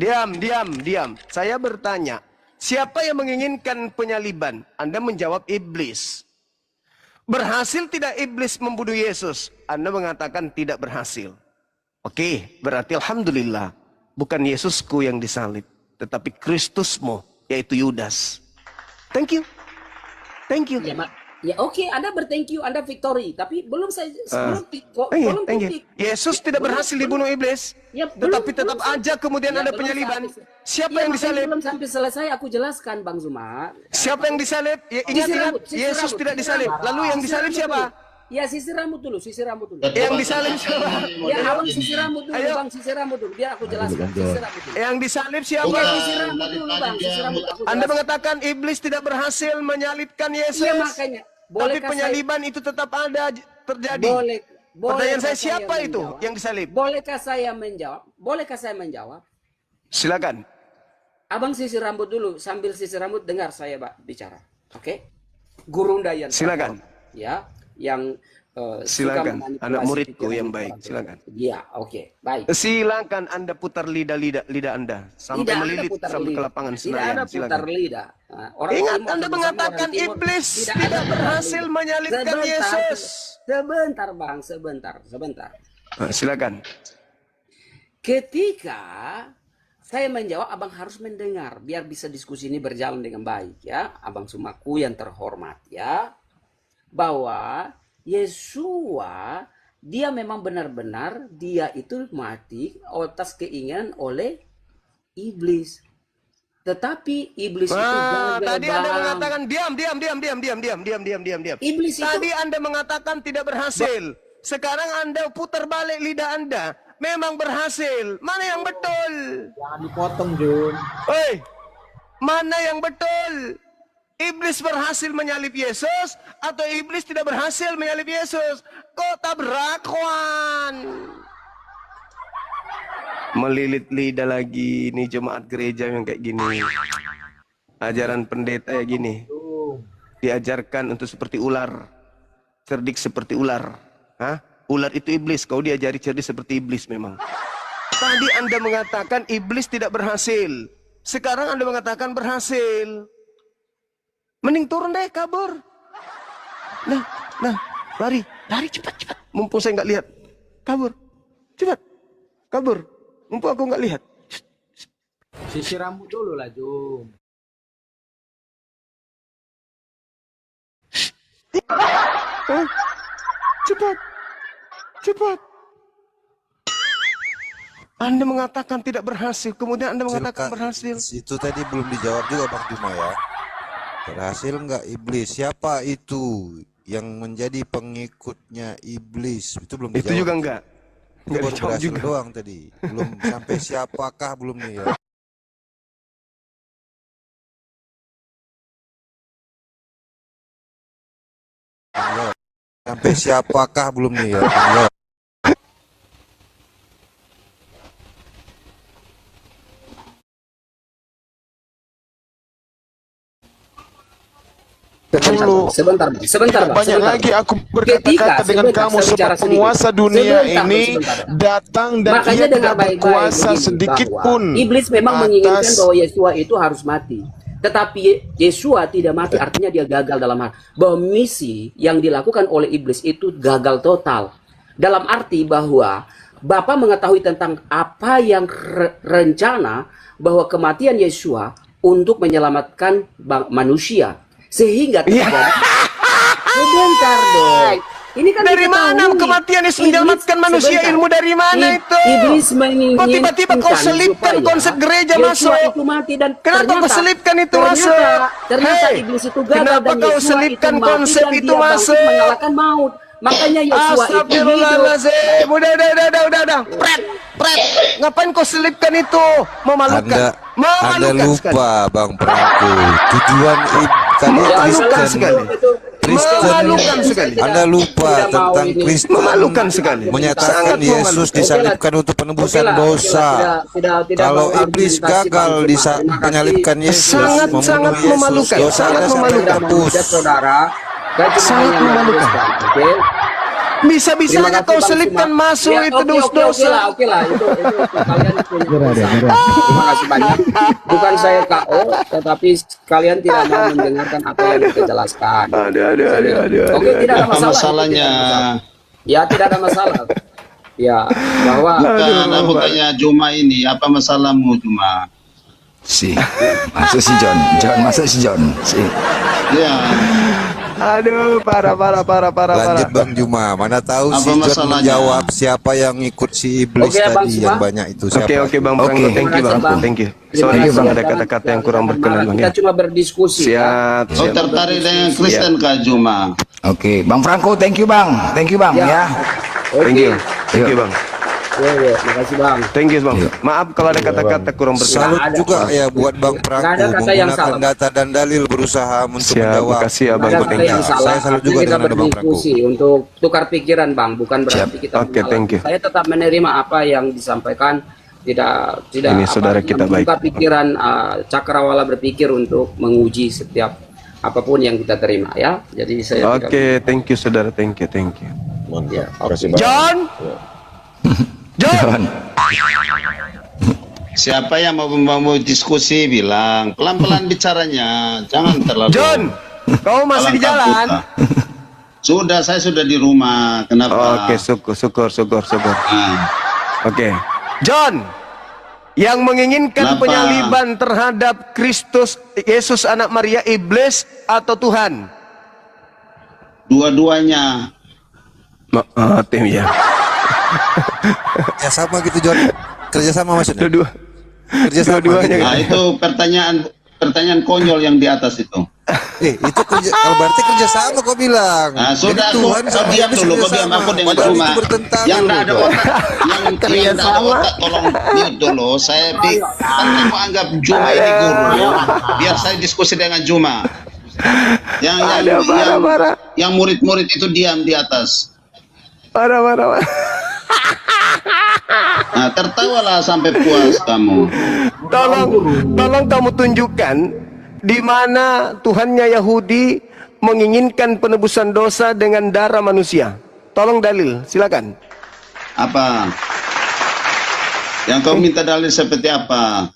Speaker 1: diam. Saya bertanya, siapa yang menginginkan penyaliban? Anda menjawab iblis. Berhasil tidak iblis membunuh Yesus? Anda mengatakan tidak berhasil. Oke, berarti alhamdulillah. Bukan Yesusku yang disalib, tetapi Kristusmu, yaitu Yudas. Thank you.
Speaker 2: Ya oke, Anda berthank you, Anda victory. Tapi belum saya belum
Speaker 1: Thank you. Yesus tidak berhasil dibunuh iblis,
Speaker 2: Ya,
Speaker 1: tetapi
Speaker 2: belum
Speaker 1: tetap
Speaker 2: sampai-
Speaker 1: aja kemudian
Speaker 2: Ya,
Speaker 1: ada
Speaker 2: belum
Speaker 1: penyaliban.
Speaker 2: sampai-
Speaker 1: Siapa
Speaker 2: Ya,
Speaker 1: yang
Speaker 2: makanya
Speaker 1: disalib?
Speaker 2: belum sampai selesai aku jelaskan, Bang Zuma.
Speaker 1: Siapa yang disalib? Ya,
Speaker 2: Sisir
Speaker 1: ingat,
Speaker 2: rambut, sisir
Speaker 1: Yesus
Speaker 2: rambut,
Speaker 1: tidak
Speaker 2: sisir
Speaker 1: disalib.
Speaker 2: rambut.
Speaker 1: Lalu yang
Speaker 2: Sisir
Speaker 1: disalib
Speaker 2: rambut
Speaker 1: siapa?
Speaker 2: dulu. Ya, sisir rambut dulu.
Speaker 1: Yang disalib siapa?
Speaker 2: Ya, abang sisir rambut dulu,
Speaker 1: Ayo.
Speaker 2: Bang, sisir rambut dulu. Biar aku jelaskan. Sisir rambut dulu.
Speaker 1: Yang disalib
Speaker 2: Iya,
Speaker 1: siapa?
Speaker 2: sisir rambut dulu, Bang. Sisir rambut. Aku
Speaker 1: Anda
Speaker 2: jelaskan.
Speaker 1: mengatakan iblis tidak berhasil menyalibkan Yesus.
Speaker 2: Iya, makanya.
Speaker 1: Tapi
Speaker 2: Bolehkah
Speaker 1: penyaliban itu tetap ada terjadi. Pertanyaan
Speaker 2: bolehkah
Speaker 1: saya, siapa itu
Speaker 2: menjawab?
Speaker 1: yang disalib?
Speaker 2: Bolehkah saya menjawab?
Speaker 1: Silakan.
Speaker 2: Abang sisir rambut dulu, sambil sisir rambut dengar saya, Pak, bicara. Oke? Guru Dayan.
Speaker 1: Silakan.
Speaker 2: Ya, yang
Speaker 1: Silakan,
Speaker 2: suka
Speaker 1: anak
Speaker 2: memanipulasi
Speaker 1: muridku
Speaker 2: pikiran
Speaker 1: yang baik.
Speaker 2: orang.
Speaker 1: Silakan.
Speaker 2: Iya, oke, baik.
Speaker 1: Silakan Anda putar lidah Anda sampai
Speaker 2: Tidak ada
Speaker 1: melilit
Speaker 2: putar
Speaker 1: sampai ke
Speaker 2: lidah.
Speaker 1: lapangan
Speaker 2: Tidak
Speaker 1: Senayan.
Speaker 2: ada putar
Speaker 1: Silakan.
Speaker 2: lidah. Nah, orang
Speaker 1: Ingat,
Speaker 2: timur
Speaker 1: Anda
Speaker 2: sama
Speaker 1: mengatakan
Speaker 2: orang timur,
Speaker 1: iblis
Speaker 2: ada
Speaker 1: tidak
Speaker 2: putar
Speaker 1: berhasil
Speaker 2: lidah.
Speaker 1: menyalibkan Yesus.
Speaker 2: Sebentar, Bang, sebentar.
Speaker 1: Silakan.
Speaker 2: Ketika saya menjawab, abang harus mendengar biar bisa diskusi ini berjalan dengan baik, ya, abang Sumaku yang terhormat, ya, bahwa Yesua dia memang benar-benar dia itu mati atas keinginan oleh iblis. Tetapi iblis itu gagal,
Speaker 1: Tadi Anda
Speaker 2: Bang.
Speaker 1: mengatakan diam.
Speaker 2: Iblis itu
Speaker 1: Tadi Anda mengatakan tidak berhasil. Sekarang Anda putar balik lidah Anda. Memang berhasil. Mana yang betul?
Speaker 6: Jangan dipotong, Jun.
Speaker 1: Hei, mana yang betul? Iblis berhasil menyalib Yesus atau iblis tidak berhasil menyalib Yesus? Kok tabrakan? Melilit lidah lagi ini jemaat gereja yang kayak gini. Ajaran pendeta ya gini. Diajarkan untuk seperti ular. Cerdik seperti ular. Hah? Ular itu iblis, kau diajari cerdik seperti iblis memang. Tadi Anda mengatakan iblis tidak berhasil. Sekarang Anda mengatakan berhasil. Mending turun deh, kabur. Nah, lari cepat. Mumpung saya nggak lihat. Kabur, cepat, kabur. Mumpung aku nggak lihat.
Speaker 6: Sisir rambut dulu lah, Jun.
Speaker 1: Hah? Cepat. Anda mengatakan tidak berhasil, kemudian Anda mengatakan berhasil.
Speaker 7: Itu tadi belum dijawab juga Bang Juma ya. Berhasil nggak iblis? Siapa itu yang menjadi pengikutnya iblis? Itu belum dijawab.
Speaker 1: Itu juga enggak.
Speaker 7: Itu
Speaker 1: Enggak
Speaker 7: baru
Speaker 1: dijawab
Speaker 7: berhasil
Speaker 1: juga.
Speaker 7: doang tadi. Belum sampai siapakah belum nih ya. Sampai siapakah belum nih ya.
Speaker 3: dulu.
Speaker 2: Sebentar, Bang. Sebentar, Bang.
Speaker 3: Banyak
Speaker 2: Sebentar,
Speaker 3: lagi
Speaker 2: Bang.
Speaker 3: aku berkata-kata dengan
Speaker 2: Sebentar,
Speaker 3: kamu
Speaker 2: saya bicara
Speaker 3: sebab penguasa
Speaker 2: sedikit.
Speaker 3: dunia
Speaker 2: Sebentar, Bang,
Speaker 3: ini
Speaker 2: sebentar.
Speaker 3: datang dan
Speaker 2: Makanya
Speaker 3: ia
Speaker 2: dengar
Speaker 3: tidak
Speaker 2: baik-baik
Speaker 3: berkuasa
Speaker 2: begini,
Speaker 3: sedikit
Speaker 2: bahwa
Speaker 3: pun
Speaker 2: iblis memang menginginkan
Speaker 3: atas
Speaker 2: bahwa Yesua itu harus mati. Tetapi Yesua tidak mati, artinya dia gagal dalam hal. Bahwa misi yang dilakukan oleh iblis itu gagal total. Dalam arti bahwa Bapa mengetahui tentang apa yang rencana bahwa kematian Yesua untuk menyelamatkan manusia. Sehingga terjadi. Sebentar dong. Ini kan
Speaker 1: Dari mana
Speaker 2: diketahui.
Speaker 1: kematian Yesus
Speaker 2: Iblis,
Speaker 1: menyelamatkan manusia?
Speaker 2: sebentar.
Speaker 1: Ilmu dari mana itu?
Speaker 2: Iblis menginginkan
Speaker 1: Kok tiba-tiba kau selipkan
Speaker 2: supaya
Speaker 1: konsep gereja
Speaker 2: Yesua
Speaker 1: masuk?
Speaker 2: itu mati dan
Speaker 1: Kenapa kau selipkan itu masuk?
Speaker 2: Ternyata
Speaker 1: Hei,
Speaker 2: iblis itu gagal
Speaker 1: kenapa
Speaker 2: dan
Speaker 1: kau
Speaker 2: Yesua
Speaker 1: selipkan
Speaker 2: itu mati
Speaker 1: konsep
Speaker 2: dan
Speaker 1: itu
Speaker 2: dia bangkit
Speaker 1: masuk?
Speaker 2: mengalahkan maut. Makanya Yesua itu hidup.
Speaker 1: Astagfirullahaladzim. Udah. Pret. Ngapain kau selipkan itu? Memalukan.
Speaker 7: Anda
Speaker 1: Memalukan
Speaker 7: lupa Bang Franco. Tujuan tadi
Speaker 1: Memalukan sekali.
Speaker 7: Kristen.
Speaker 1: Memalukan sekali.
Speaker 7: Anda lupa
Speaker 2: Tidak mau
Speaker 7: tentang
Speaker 2: ini.
Speaker 7: Kristen
Speaker 1: Memalukan sekali.
Speaker 7: menyatakan
Speaker 1: Sangat
Speaker 7: Yesus
Speaker 1: memalukan.
Speaker 7: disalibkan untuk penebusan dosa. Kalau
Speaker 2: mau
Speaker 7: iblis
Speaker 2: argumentasi,
Speaker 7: gagal
Speaker 2: Bang. Terima kasih.
Speaker 7: menyalibkan Yesus,
Speaker 1: Sangat
Speaker 7: membunuh Yesus,
Speaker 1: memalukan.
Speaker 7: dosa
Speaker 1: Sangat
Speaker 7: Anda sampai
Speaker 1: memalukan.
Speaker 7: tebus.
Speaker 2: Saudara, saya cuma
Speaker 1: Sangat
Speaker 2: hanya
Speaker 1: memalukan.
Speaker 2: meneruskan, oke?
Speaker 1: Bisa-bisanya
Speaker 2: Terima kasih,
Speaker 1: kau
Speaker 2: Bang
Speaker 1: selipkan
Speaker 2: Suma.
Speaker 1: masuk
Speaker 2: Ya,
Speaker 1: itu
Speaker 2: oke
Speaker 1: dosa.
Speaker 2: lah. Itu kalian punya dosa. Terima kasih banyak. Bukan saya KO, tetapi kalian tidak mau mendengarkan apa yang kita jelaskan.
Speaker 1: Aduh.
Speaker 2: Oke, tidak ada
Speaker 8: Apa
Speaker 2: masalah.
Speaker 8: masalahnya?
Speaker 2: Ya, tidak ada masalah. Ya, bahwa
Speaker 8: Bukannya Juma ini, apa masalahmu Juma?
Speaker 4: Masuk si John. Masuk si John.
Speaker 8: Ya,
Speaker 1: Aduh, parah.
Speaker 7: Lanjut Bang Juma, mana tahu
Speaker 8: Apa
Speaker 7: si John
Speaker 8: masalahnya?
Speaker 7: menjawab siapa yang ikut si iblis
Speaker 2: Oke, Bang
Speaker 7: tadi
Speaker 2: Suma.
Speaker 7: yang banyak itu siapa?
Speaker 1: Oke, Bang Franco. Thank you, Bang. Thank you. Sorry
Speaker 2: Terima
Speaker 1: Bang,
Speaker 2: kasih.
Speaker 1: ada kata-kata yang kurang berkenan, Bang.
Speaker 2: Kita
Speaker 1: Ya.
Speaker 2: cuma berdiskusi. Ya.
Speaker 1: Siap.
Speaker 8: kau tertarik dengan Kristen kah Juma?
Speaker 4: Oke, Bang Franco, thank you Bang. Thank you Bang ya.
Speaker 1: Thank you, Bang.
Speaker 2: Ya, makasih Bang.
Speaker 1: Thank you, Bang. Maaf kalau ada kata-kata kurang berkenan.
Speaker 7: Salut
Speaker 2: ada.
Speaker 7: juga ya buat Bang
Speaker 2: Nggak
Speaker 7: Franco
Speaker 2: ada kata yang
Speaker 7: menggunakan
Speaker 2: salah.
Speaker 7: data dan dalil berusaha untuk
Speaker 1: Siap,
Speaker 7: menjawab.
Speaker 1: makasih ya, Bang.
Speaker 2: Ada
Speaker 1: Thank
Speaker 2: kata
Speaker 1: you.
Speaker 2: yang salah.
Speaker 7: Saya salut juga
Speaker 2: Kita
Speaker 7: dengan ada Bang Franco.
Speaker 2: berdiskusi untuk tukar pikiran, Bang. Bukan berarti kita
Speaker 1: Oke,
Speaker 2: menolak.
Speaker 1: thank you.
Speaker 2: Saya tetap menerima apa yang disampaikan. Tidak
Speaker 1: Ini saudara kita
Speaker 2: membuka
Speaker 1: baik.
Speaker 2: pikiran cakrawala berpikir untuk menguji setiap apapun yang kita terima ya. Jadi saya tidak-
Speaker 1: Oke, thank you, saudara. Thank you.
Speaker 2: Ya,
Speaker 1: John.
Speaker 8: Siapa yang mau diskusi bilang pelan-pelan bicaranya, jangan terlalu.
Speaker 1: John, kau masih di jalan?
Speaker 8: Sudah, saya sudah di rumah. Kenapa?
Speaker 1: Oke, syukur.
Speaker 8: Ah,
Speaker 1: Oke. John, yang menginginkan
Speaker 8: Kenapa?
Speaker 1: penyaliban terhadap Kristus Yesus anak Maria, iblis atau Tuhan?
Speaker 8: dua-duanya.
Speaker 1: Tim ya.
Speaker 7: Ya sama gitu John. Kerjasama maksudnya.
Speaker 1: Dua-dua.
Speaker 7: Kerjasama.
Speaker 1: Dua-duanya.
Speaker 7: Gitu.
Speaker 8: Nah, itu pertanyaan konyol yang di atas itu.
Speaker 7: Itu kerja. Kalau berarti kerjasama kau bilang.
Speaker 8: Nah,
Speaker 7: Jadi
Speaker 8: sudah
Speaker 7: Tuhan
Speaker 8: kau
Speaker 7: sama
Speaker 8: diam
Speaker 7: iblis
Speaker 8: dulu, kau diam
Speaker 7: kerjasama.
Speaker 8: aku dengan
Speaker 7: Padahal
Speaker 8: rumah.
Speaker 7: itu bertentangan
Speaker 8: Yang tidak ada
Speaker 7: loh, John.
Speaker 8: otak, yang tidak ada otak, tolong mute dulu. Saya kan kamu anggap Juma ini guru. Biar saya diskusi dengan Juma. Yang murid-murid itu diam di atas.
Speaker 1: Parah.
Speaker 8: Nah, tertawalah sampai puas kamu.
Speaker 1: Tolong kamu tunjukkan di mana Tuhannya Yahudi menginginkan penebusan dosa dengan darah manusia. Tolong dalil, silakan.
Speaker 8: Apa? Yang kau minta dalil seperti apa?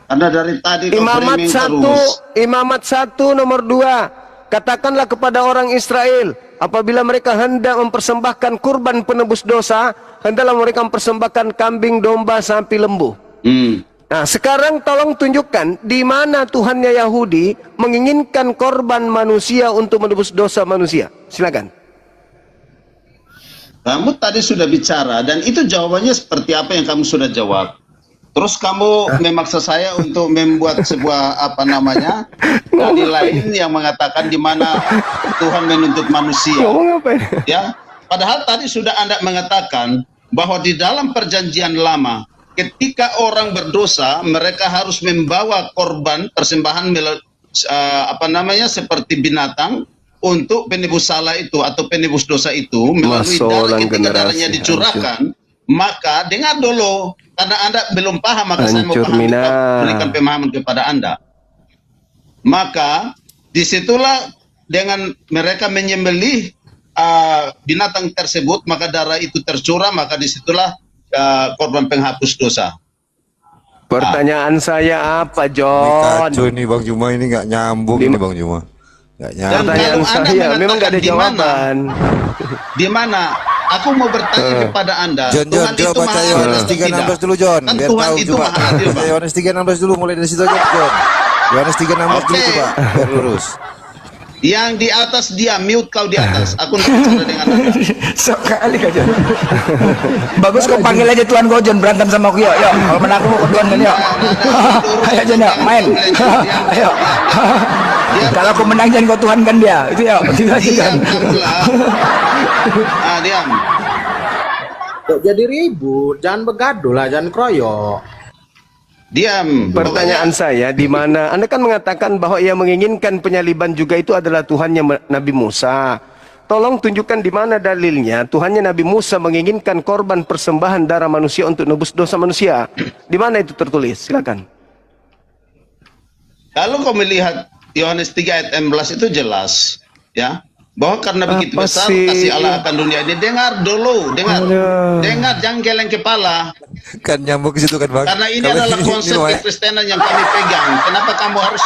Speaker 8: Karena dari tadi kau framing terus.
Speaker 1: Imamat 1 nomor 2. Katakanlah kepada orang Israel, apabila mereka hendak mempersembahkan kurban penebus dosa, hendaklah mereka mempersembahkan kambing, domba, sapi, lembu. Nah, sekarang tolong tunjukkan di mana Tuhannya Yahudi menginginkan korban manusia untuk menebus dosa manusia. Silakan.
Speaker 8: Kamu tadi sudah bicara dan itu jawabannya seperti apa yang kamu sudah jawab. Terus kamu memaksa saya untuk membuat sebuah dalil lain yang mengatakan di mana Tuhan menuntut manusia.
Speaker 1: Ngomong apa ini?
Speaker 8: Ya, padahal tadi sudah Anda mengatakan bahwa di dalam perjanjian lama ketika orang berdosa mereka harus membawa korban persembahan seperti binatang untuk penebus salah itu atau penebus dosa itu melalui darah ketika darahnya dicurahkan. Maka dengar dulu, karena Anda belum paham, maka saya mau berikan pemahaman kepada Anda. Maka disitulah dengan mereka menyembelih binatang tersebut, maka darah itu tercurah, maka disitulah korban penghapus dosa.
Speaker 1: Pertanyaan saya apa,
Speaker 7: Ini
Speaker 1: John?
Speaker 7: kacau ini Bang Juma, ini nggak nyambung ini Bang Juma. Nggak
Speaker 8: Dan
Speaker 7: nyambung.
Speaker 1: Pertanyaan
Speaker 8: kalau Anda
Speaker 1: saya memang nggak ada
Speaker 8: mengatakan di mana?
Speaker 1: jawaban.
Speaker 8: Di mana? Aku mau bertanya kepada Anda,
Speaker 7: John,
Speaker 8: Tuhan
Speaker 7: coba
Speaker 8: itu
Speaker 7: baca
Speaker 8: maha adil
Speaker 7: Yohanes
Speaker 8: atau
Speaker 7: 3:16
Speaker 8: tidak?
Speaker 7: dulu John,
Speaker 8: Kan
Speaker 7: biar
Speaker 8: Tuhan
Speaker 7: tahu
Speaker 8: itu
Speaker 7: coba.
Speaker 8: maha adil,
Speaker 7: Baca
Speaker 8: Pak.
Speaker 7: Yohanes 3:16 dulu, mulai dari situ aja John. Yohanes 3:16 dulu
Speaker 8: Oke.
Speaker 7: coba, biar lurus.
Speaker 8: Yang di atas dia, mute kau di atas. Aku tidak bicara dengan Anda.
Speaker 4: Sok kali kau John. Bagus kau panggil aja Tuhan kau John, berantem sama aku yuk. Yuk, kalau menang aku mau ke Tuhan kan yuk. Ayo John yuk, main. Ayo. Kalau aku menang John kau Tuhan kan dia. Itu yuk, itu aja
Speaker 8: Diam
Speaker 4: John.
Speaker 8: kamulah. Diam.
Speaker 6: Kok jadi ribut? Jangan begaduh lah, jangan kroyok.
Speaker 8: Diam.
Speaker 1: Pertanyaan saya, di mana Anda kan mengatakan bahwa ia menginginkan penyaliban juga itu adalah Tuhannya Nabi Musa. Tolong tunjukkan di mana dalilnya Tuhannya Nabi Musa menginginkan korban persembahan darah manusia untuk nebus dosa manusia. Di mana itu tertulis? Silakan.
Speaker 8: Kalau kau melihat Yohanes 3 ayat 16 itu jelas, ya, bahwa karena begitu
Speaker 1: Apa
Speaker 8: besar
Speaker 1: sih?
Speaker 8: kasih Allah akan dunia ini. Dengar dulu, dengar,
Speaker 1: Aduh.
Speaker 8: dengar, jangan geleng kepala.
Speaker 7: Kan nyambung ke situ kan Bang.
Speaker 8: Karena ini
Speaker 7: Kalau
Speaker 8: adalah konsep
Speaker 7: Wak.
Speaker 8: kekristenan yang kami pegang. Kenapa kamu harus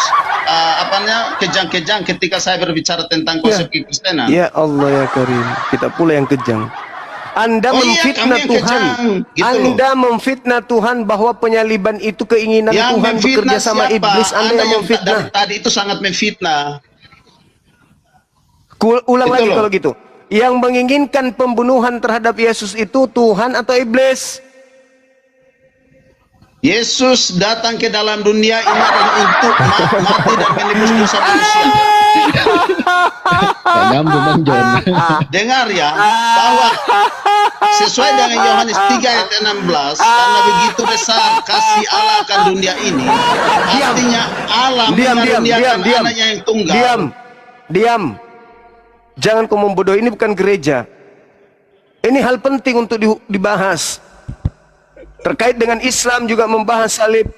Speaker 8: kejang-kejang ketika saya berbicara tentang konsep kekristenan?
Speaker 1: Ya Allah ya Karim, kita pula yang kejang. Anda
Speaker 8: Oh iya,
Speaker 1: memfitnah
Speaker 8: kami yang
Speaker 1: Tuhan.
Speaker 8: kejang, gitu
Speaker 1: Anda memfitnah Tuhan bahwa penyaliban itu keinginan
Speaker 8: Yang
Speaker 1: Tuhan bekerja
Speaker 8: memfitnah
Speaker 1: sama
Speaker 8: siapa?
Speaker 1: iblis. Anda yang memfitnah.
Speaker 8: dari tadi itu sangat memfitnah.
Speaker 1: Ulang
Speaker 8: Itu
Speaker 1: lagi
Speaker 8: loh.
Speaker 1: kalau gitu. Yang menginginkan pembunuhan terhadap Yesus itu Tuhan atau iblis?
Speaker 8: Yesus datang ke dalam dunia ini adalah untuk mati dan menebus dosa manusia.
Speaker 6: Nyambung Bang John.
Speaker 8: Dengar ya, bahwa sesuai dengan Yohanes 3 ayat 16, karena begitu besar kasih Allah akan dunia ini, artinya Allah mengaruniakan anaknya yang tunggal.
Speaker 1: Diam. Jangan kau membodohi, ini bukan gereja. Ini hal penting untuk dibahas. Terkait dengan Islam juga membahas salib.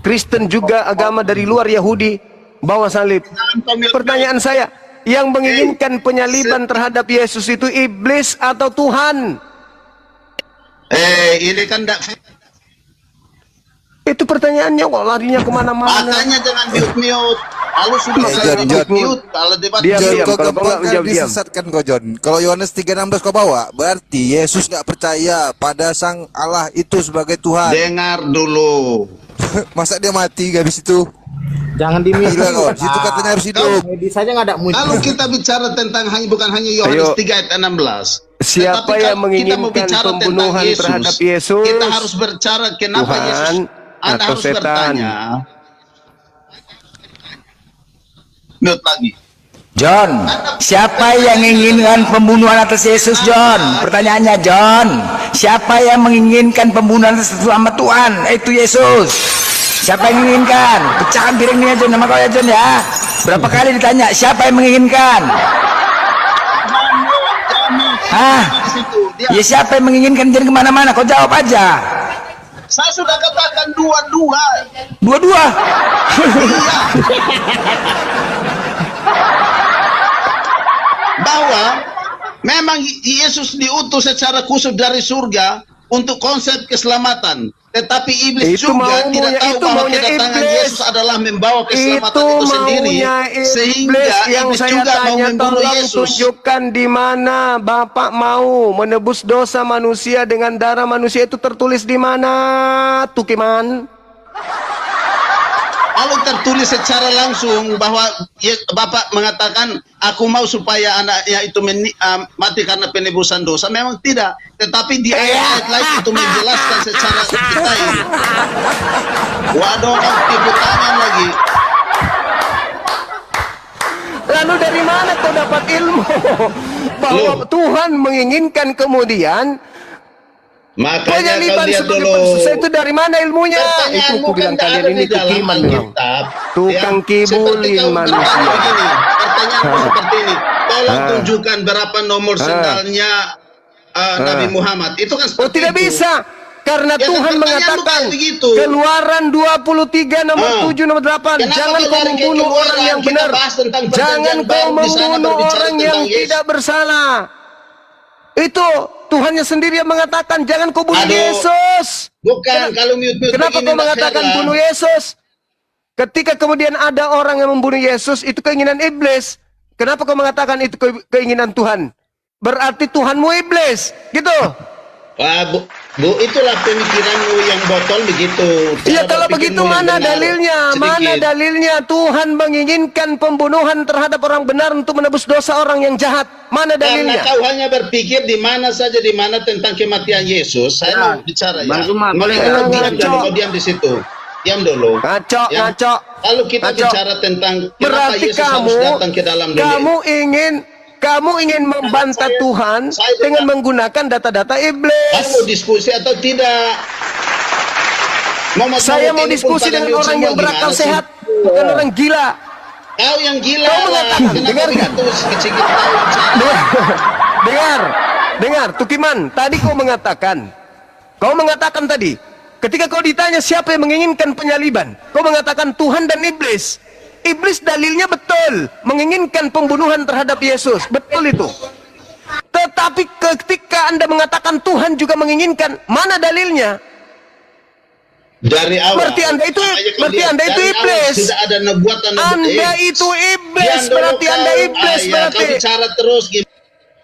Speaker 1: Kristen juga agama dari luar Yahudi bawa salib. Pertanyaan saya, yang menginginkan penyaliban terhadap Yesus itu iblis atau Tuhan?
Speaker 8: Ini kan
Speaker 1: Itu pertanyaannya kok larinya kemana-mana.
Speaker 8: makanya jangan mute. Kalau sudah saya
Speaker 7: John.
Speaker 8: mute, kalau debat
Speaker 1: Diam,
Speaker 7: John,
Speaker 1: diam.
Speaker 7: kau
Speaker 1: Kalau kau
Speaker 7: gampang
Speaker 1: nggak
Speaker 7: kan
Speaker 1: diam.
Speaker 7: disesatkan kau John. Kalau Yohanes 3:16 kau bawa, berarti Yesus nggak percaya pada Sang Allah itu sebagai Tuhan.
Speaker 8: dengar dulu.
Speaker 7: Masa dia mati habis itu?
Speaker 6: Jangan dimiliki.
Speaker 7: Gila kau, situ katanya harus hidup.
Speaker 6: Medis saja nggak ada murid.
Speaker 8: Kalau kita bicara tentang bukan hanya Yohanes
Speaker 1: Ayo.
Speaker 8: 3 ayat 16.
Speaker 1: Siapa
Speaker 8: Tetapi
Speaker 1: yang
Speaker 8: kalau kita mau
Speaker 1: menginginkan
Speaker 8: bicara tentang
Speaker 1: pembunuhan terhadap Yesus?
Speaker 8: Kita harus bicara kenapa
Speaker 1: Tuhan
Speaker 8: Yesus. Anda
Speaker 1: atau
Speaker 8: harus
Speaker 1: setan?
Speaker 8: bertanya. Mute lagi.
Speaker 4: John, siapa yang menginginkan pembunuhan atas Yesus John? Pertanyaannya John, siapa yang menginginkan pembunuhan atas sama Tuhan? Itu Yesus. Siapa yang menginginkan? Pecahkan piringnya John, nama kau ya John ya. Berapa kali ditanya, siapa yang menginginkan? Hah?
Speaker 8: Di situ, dia.
Speaker 4: Ya siapa yang menginginkan jangan kemana-mana, kau jawab aja.
Speaker 8: Saya sudah katakan dua-dua.
Speaker 4: Dua-dua.
Speaker 8: Bahwa memang Yesus diutus secara khusus dari surga untuk konsep keselamatan. Tetapi iblis
Speaker 1: Itu
Speaker 8: juga tidak tahu
Speaker 1: itu
Speaker 8: bahwa
Speaker 1: maunya
Speaker 8: kedatangan
Speaker 1: iblis.
Speaker 8: Yesus adalah membawa keselamatan
Speaker 1: Itu
Speaker 8: itu sendiri.
Speaker 1: maunya
Speaker 8: Sehingga
Speaker 1: iblis yang
Speaker 8: iblis
Speaker 1: saya
Speaker 8: juga mau
Speaker 1: tanya,
Speaker 8: membunuh
Speaker 1: tolong
Speaker 8: Yesus.
Speaker 1: tunjukkan di mana Bapak mau menebus dosa manusia dengan darah manusia, itu tertulis di mana, Tukiman?
Speaker 8: Kalau tertulis secara langsung bahwa Bapak mengatakan aku mau supaya anaknya itu mati karena penebusan dosa, memang tidak. Tetapi di ayat-ayat lain itu menjelaskan secara detail. Waduh, tipu tangan lagi.
Speaker 1: Lalu dari mana kau dapat ilmu bahwa
Speaker 8: Loh.
Speaker 1: Tuhan menginginkan kemudian
Speaker 8: Makanya kau
Speaker 1: penyaliban
Speaker 8: lihat
Speaker 1: sebagai
Speaker 8: dulu.
Speaker 1: pensusah, itu dari mana ilmunya? Itu
Speaker 8: Pertanyaanmu
Speaker 1: aku
Speaker 8: kan
Speaker 1: bilang
Speaker 8: tak
Speaker 1: kalian
Speaker 8: ada
Speaker 1: ini
Speaker 8: di dalam
Speaker 1: tukiman memang.
Speaker 8: Alkitab.
Speaker 1: Tukang
Speaker 8: Seperti
Speaker 1: kibulin
Speaker 8: kau
Speaker 1: manusia.
Speaker 8: bertanya begini, pertanyaanku seperti ini. Tolong
Speaker 1: Ah.
Speaker 8: tunjukkan berapa nomor sendalnya Nabi Muhammad. Itu kan
Speaker 1: Oh
Speaker 8: seperti
Speaker 1: tidak
Speaker 8: itu.
Speaker 1: bisa. Karena
Speaker 8: Ya,
Speaker 1: Tuhan
Speaker 8: pertanyaanmu
Speaker 1: mengatakan
Speaker 8: kayak begitu.
Speaker 1: Keluaran 23 nomor 7 nomor 8,
Speaker 8: Kenapa
Speaker 1: jangan
Speaker 8: kau
Speaker 1: kau
Speaker 8: lari ke
Speaker 1: membunuh
Speaker 8: Keluaran?
Speaker 1: orang yang
Speaker 8: Kita
Speaker 1: benar.
Speaker 8: bahas tentang
Speaker 1: Jangan
Speaker 8: perjanjian
Speaker 1: kau
Speaker 8: baru, di sana
Speaker 1: membunuh
Speaker 8: berbicara
Speaker 1: orang yang
Speaker 8: tentang Yesus.
Speaker 1: tidak bersalah. Itu Tuhannya sendiri yang mengatakan jangan kau bunuh
Speaker 8: Aduh.
Speaker 1: Yesus.
Speaker 8: Bukan, kalau mute-mute
Speaker 1: Kenapa
Speaker 8: begini
Speaker 1: kau
Speaker 8: nggak
Speaker 1: mengatakan
Speaker 8: fair lah.
Speaker 1: bunuh Yesus? Ketika kemudian ada orang yang membunuh Yesus, itu keinginan iblis. Kenapa kau mengatakan itu keinginan Tuhan? Berarti Tuhanmu iblis, gitu.
Speaker 8: Wah, Bu, itulah pemikiranmu yang botol begitu.
Speaker 1: Iya,
Speaker 8: Cara
Speaker 1: kalau
Speaker 8: berpikirmu
Speaker 1: begitu
Speaker 8: yang
Speaker 1: mana
Speaker 8: benar.
Speaker 1: dalilnya? Mana
Speaker 8: Sedikit.
Speaker 1: dalilnya Tuhan menginginkan pembunuhan terhadap orang benar untuk menebus dosa orang yang jahat? Mana
Speaker 8: Karena
Speaker 1: dalilnya?
Speaker 8: kau hanya berpikir di mana saja di mana tentang kematian Yesus. Saya mau bicara ya.
Speaker 2: Bang Zuma, boleh
Speaker 8: Makanya
Speaker 1: nggak?
Speaker 8: diam dulu,
Speaker 1: Ngaco.
Speaker 8: kau diam di situ. Diam dulu.
Speaker 1: Ngaco,
Speaker 8: Ya.
Speaker 1: ngaco.
Speaker 8: Lalu kita
Speaker 1: Ngaco.
Speaker 8: bicara tentang kenapa
Speaker 1: Berarti
Speaker 8: Yesus harus datang ke dalam dunia.
Speaker 1: kamu ingin membantah Tuhan
Speaker 8: saya
Speaker 1: dengan
Speaker 8: dengar.
Speaker 1: menggunakan data-data
Speaker 8: Kau mau
Speaker 1: iblis.
Speaker 8: diskusi atau tidak?
Speaker 1: Saya mau diskusi dengan orang yang berakal sehat, bukan orang gila.
Speaker 8: Kau yang gila
Speaker 1: Kau
Speaker 8: lah.
Speaker 1: mengatakan,
Speaker 8: Kenapa
Speaker 1: dengarkan.
Speaker 8: begitu sedikit tahu bicara?
Speaker 1: Dengar, Tukiman, tadi kau mengatakan tadi, ketika kau ditanya siapa yang menginginkan penyaliban, kau mengatakan Tuhan dan iblis. Iblis dalilnya betul, menginginkan pembunuhan terhadap Yesus, betul itu. Tetapi ketika Anda mengatakan Tuhan juga menginginkan, mana dalilnya?
Speaker 8: Dari awal.
Speaker 1: Berarti Anda itu-
Speaker 8: Makanya kau
Speaker 1: berarti
Speaker 8: lihat,
Speaker 1: Anda itu
Speaker 8: dari awal
Speaker 1: iblis.
Speaker 8: Sudah ada nubuatan.
Speaker 1: Anda itu iblis, berarti Anda iblis,
Speaker 8: Kau
Speaker 1: berarti.
Speaker 8: bicara terus gimana?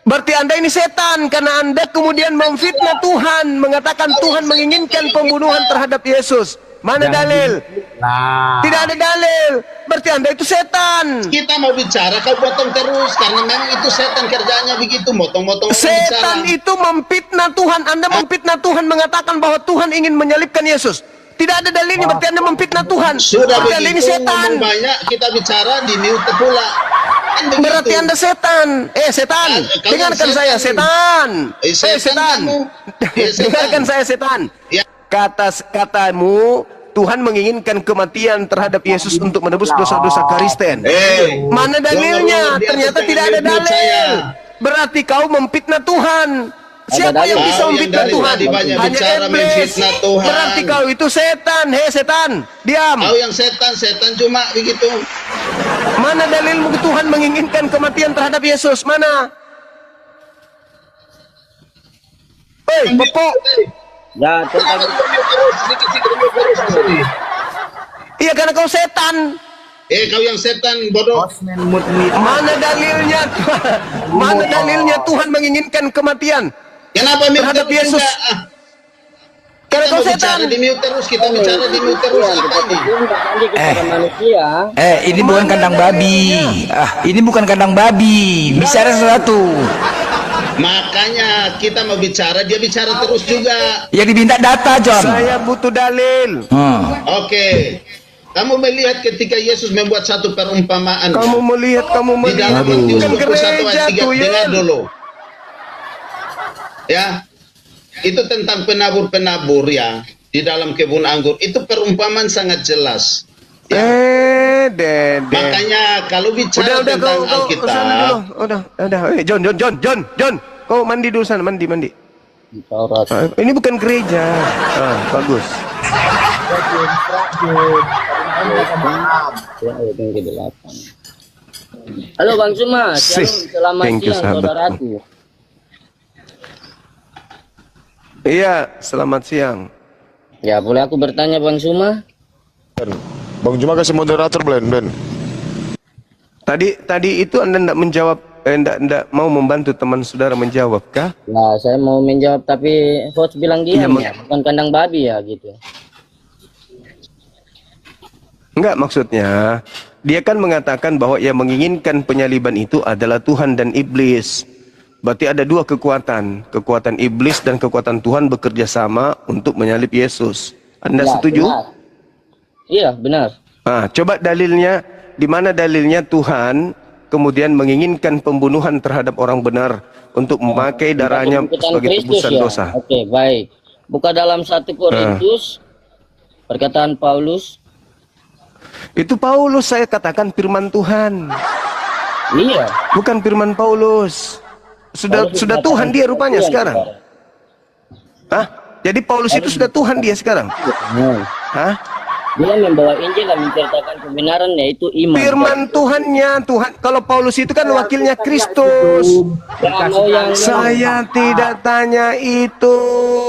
Speaker 1: Berarti Anda ini setan, karena Anda kemudian memfitnah Tuhan, mengatakan Tuhan menginginkan pembunuhan terhadap Yesus. Mana dalil? Tidak ada dalil. Berarti Anda itu setan.
Speaker 8: Kita mau bicara, kau potong terus karena memang itu setan kerjanya begitu, motong-motong orang
Speaker 1: Setan
Speaker 8: bicara.
Speaker 1: itu memfitnah Tuhan. Anda memfitnah Tuhan, mengatakan bahwa Tuhan ingin menyalibkan Yesus. Tidak ada dalilnya, berarti Anda memfitnah Tuhan.
Speaker 8: Sudah
Speaker 1: Berarti Anda ini
Speaker 8: begitu
Speaker 1: setan.
Speaker 8: ngomong banyak, kita bicara di mute pula. Kan begitu.
Speaker 1: Berarti Anda setan. Setan.
Speaker 8: Kalian
Speaker 1: Dengarkan
Speaker 8: setan.
Speaker 1: saya, setan.
Speaker 8: Setan kamu. Setan.
Speaker 1: Dengarkan saya, setan.
Speaker 8: Ya.
Speaker 1: Katamu Tuhan menginginkan kematian terhadap Yesus untuk menebus dosa-dosa Kristen. Mana dalilnya?
Speaker 8: Dia
Speaker 1: Ternyata
Speaker 8: jangan
Speaker 1: tidak ada
Speaker 8: mute
Speaker 1: dalil.
Speaker 8: saya.
Speaker 1: Berarti kau memfitnah Tuhan. Siapa yang bisa
Speaker 8: Kau yang
Speaker 1: memfitnah
Speaker 8: dari
Speaker 1: Tuhan?
Speaker 8: tadi banyak
Speaker 1: Hanya
Speaker 8: bicara
Speaker 1: iblis.
Speaker 8: memfitnah Tuhan.
Speaker 1: Berarti kau itu setan. Hei setan, diam.
Speaker 8: Kau yang setan cuma begitu.
Speaker 1: Mana dalilmu Tuhan menginginkan kematian terhadap Yesus? Mana? Hei, Popok.
Speaker 2: Ya, tentang
Speaker 1: Iya, karena kau setan.
Speaker 8: Kau yang setan bodoh.
Speaker 1: Mana dalilnya? Mana dalilnya Tuhan menginginkan kematian
Speaker 8: Kenapa mute
Speaker 1: terhadap
Speaker 8: terus
Speaker 1: Yesus?
Speaker 8: juga?
Speaker 1: Karena
Speaker 8: Kita
Speaker 1: kau
Speaker 8: mau bicara
Speaker 1: setan.
Speaker 8: di mute terus, kita bicara di mute terus apa ini?
Speaker 2: manusia.
Speaker 4: Ini bukan kandang babi. Ini bukan kandang babi. Bicara sesuatu.
Speaker 8: Makanya kita mau bicara, dia bicara terus juga.
Speaker 4: Yang diminta data, John.
Speaker 1: Saya butuh dalil.
Speaker 8: Oke. Kamu melihat ketika Yesus membuat satu perumpamaan.
Speaker 1: Kamu melihat,
Speaker 8: Di dalam Matius
Speaker 1: Bukan
Speaker 8: 21 ayat
Speaker 1: gereja
Speaker 8: 3,
Speaker 1: tuh,
Speaker 8: dengar
Speaker 1: Yel.
Speaker 8: dulu. Ya. Itu tentang penabur-penabur ya. Di dalam kebun anggur. Itu perumpamaan sangat jelas.
Speaker 1: Dede.
Speaker 8: Makanya kalau bicara
Speaker 1: Udah,
Speaker 8: tentang
Speaker 1: kau
Speaker 8: Alkitab.
Speaker 1: sana dulu. Udah. John. Kau mandi dulu sana, mandi. Ini bukan gereja. Bagus.
Speaker 2: Halo Bang Zuma, selamat
Speaker 1: Thank you,
Speaker 2: siang
Speaker 1: sahabatku.
Speaker 2: saudaraku.
Speaker 1: Iya, selamat siang.
Speaker 2: Ya, boleh aku bertanya Bang Zuma?
Speaker 3: Bang Juma kasih moderator Ben.
Speaker 1: Tadi itu Anda tidak menjawab, tidak mau membantu teman saudara menjawab kah?
Speaker 2: Nah, saya mau menjawab tapi host bilang diam
Speaker 1: Iya,
Speaker 2: ya, bukan kandang babi ya gitu.
Speaker 1: Enggak, maksudnya dia kan mengatakan bahwa yang menginginkan penyaliban itu adalah Tuhan dan iblis. Berarti ada dua kekuatan iblis dan kekuatan Tuhan bekerja sama untuk menyalib Yesus. Anda
Speaker 2: Ya,
Speaker 1: setuju?
Speaker 2: benar. Iya, benar.
Speaker 1: Coba dalilnya, di mana dalilnya Tuhan kemudian menginginkan pembunuhan terhadap orang benar untuk memakai darahnya
Speaker 2: Bukan
Speaker 1: sebagai
Speaker 2: Kristus
Speaker 1: tebusan
Speaker 2: ya?
Speaker 1: dosa.
Speaker 2: Oke, baik. Buka dalam 1 Korintus, perkataan Paulus.
Speaker 1: Itu Paulus, saya katakan firman Tuhan,
Speaker 2: Iya.
Speaker 1: bukan firman Paulus. Sudah
Speaker 2: Paulus
Speaker 1: Tuhan
Speaker 2: mengatakan
Speaker 1: dia rupanya
Speaker 2: Tuhan,
Speaker 1: sekarang.
Speaker 2: saudara.
Speaker 1: Hah? Jadi Paulus itu sudah Tuhan dia sekarang. Hah?
Speaker 9: Dia membawa Injil dan menceritakan kebenaran, yaitu iman.
Speaker 1: Firman Tuhannya, Tuhan. Kalau Paulus itu kan wakilnya Kristus. Saya tidak tanya itu.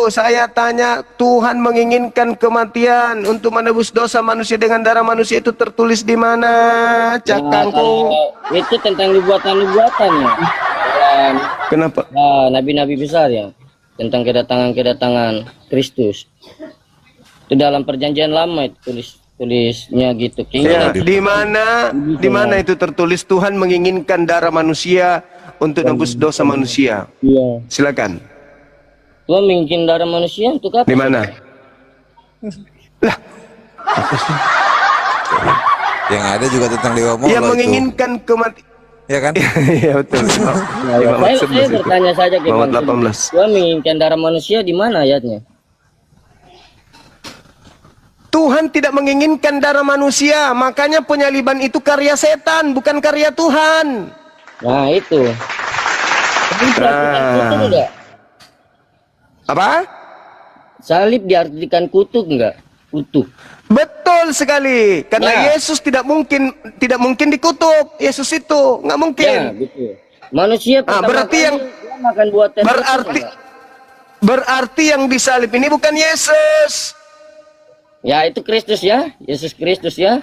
Speaker 1: Saya tanya, Tuhan menginginkan kematian untuk menebus dosa manusia dengan darah manusia, itu tertulis di mana, Cakangku?
Speaker 9: Itu tentang nubuatan-nubuatan ya. Dan,
Speaker 1: Kenapa?
Speaker 9: nabi-nabi besar ya, tentang kedatangan Kristus. Itu dalam perjanjian lama itu tulisnya gitu.
Speaker 1: Ya, di mana itu tertulis Tuhan menginginkan darah manusia untuk nebus dosa manusia?
Speaker 9: Iya.
Speaker 1: Silakan.
Speaker 9: Tuhan menginginkan darah manusia untuk apa?
Speaker 1: Di mana? Lah,
Speaker 7: Yang ada juga tentang Dewa Molo
Speaker 1: Dia
Speaker 7: itu.
Speaker 1: menginginkan kematian.
Speaker 7: Ya kan?
Speaker 1: Iya betul.
Speaker 9: Saya bertanya saja ke Bang
Speaker 1: Muhammad
Speaker 9: Sudi.
Speaker 1: 18.
Speaker 9: Tuhan menginginkan darah manusia di mana ayatnya?
Speaker 1: Tuhan tidak menginginkan darah manusia, makanya penyaliban itu karya setan, bukan karya Tuhan.
Speaker 9: Nah itu. Tapi diartikan kutuk enggak?
Speaker 1: Apa?
Speaker 9: Salib diartikan kutuk enggak? Kutuk.
Speaker 1: Betul sekali, karena
Speaker 9: Ya.
Speaker 1: Yesus tidak mungkin dikutuk. Yesus itu nggak mungkin.
Speaker 9: Ya, betul. Manusia
Speaker 1: berarti
Speaker 9: kali
Speaker 1: yang-
Speaker 9: dia makan buatan
Speaker 1: Berarti yang disalib ini bukan Yesus.
Speaker 9: ya itu Kristus ya, Yesus Kristus ya.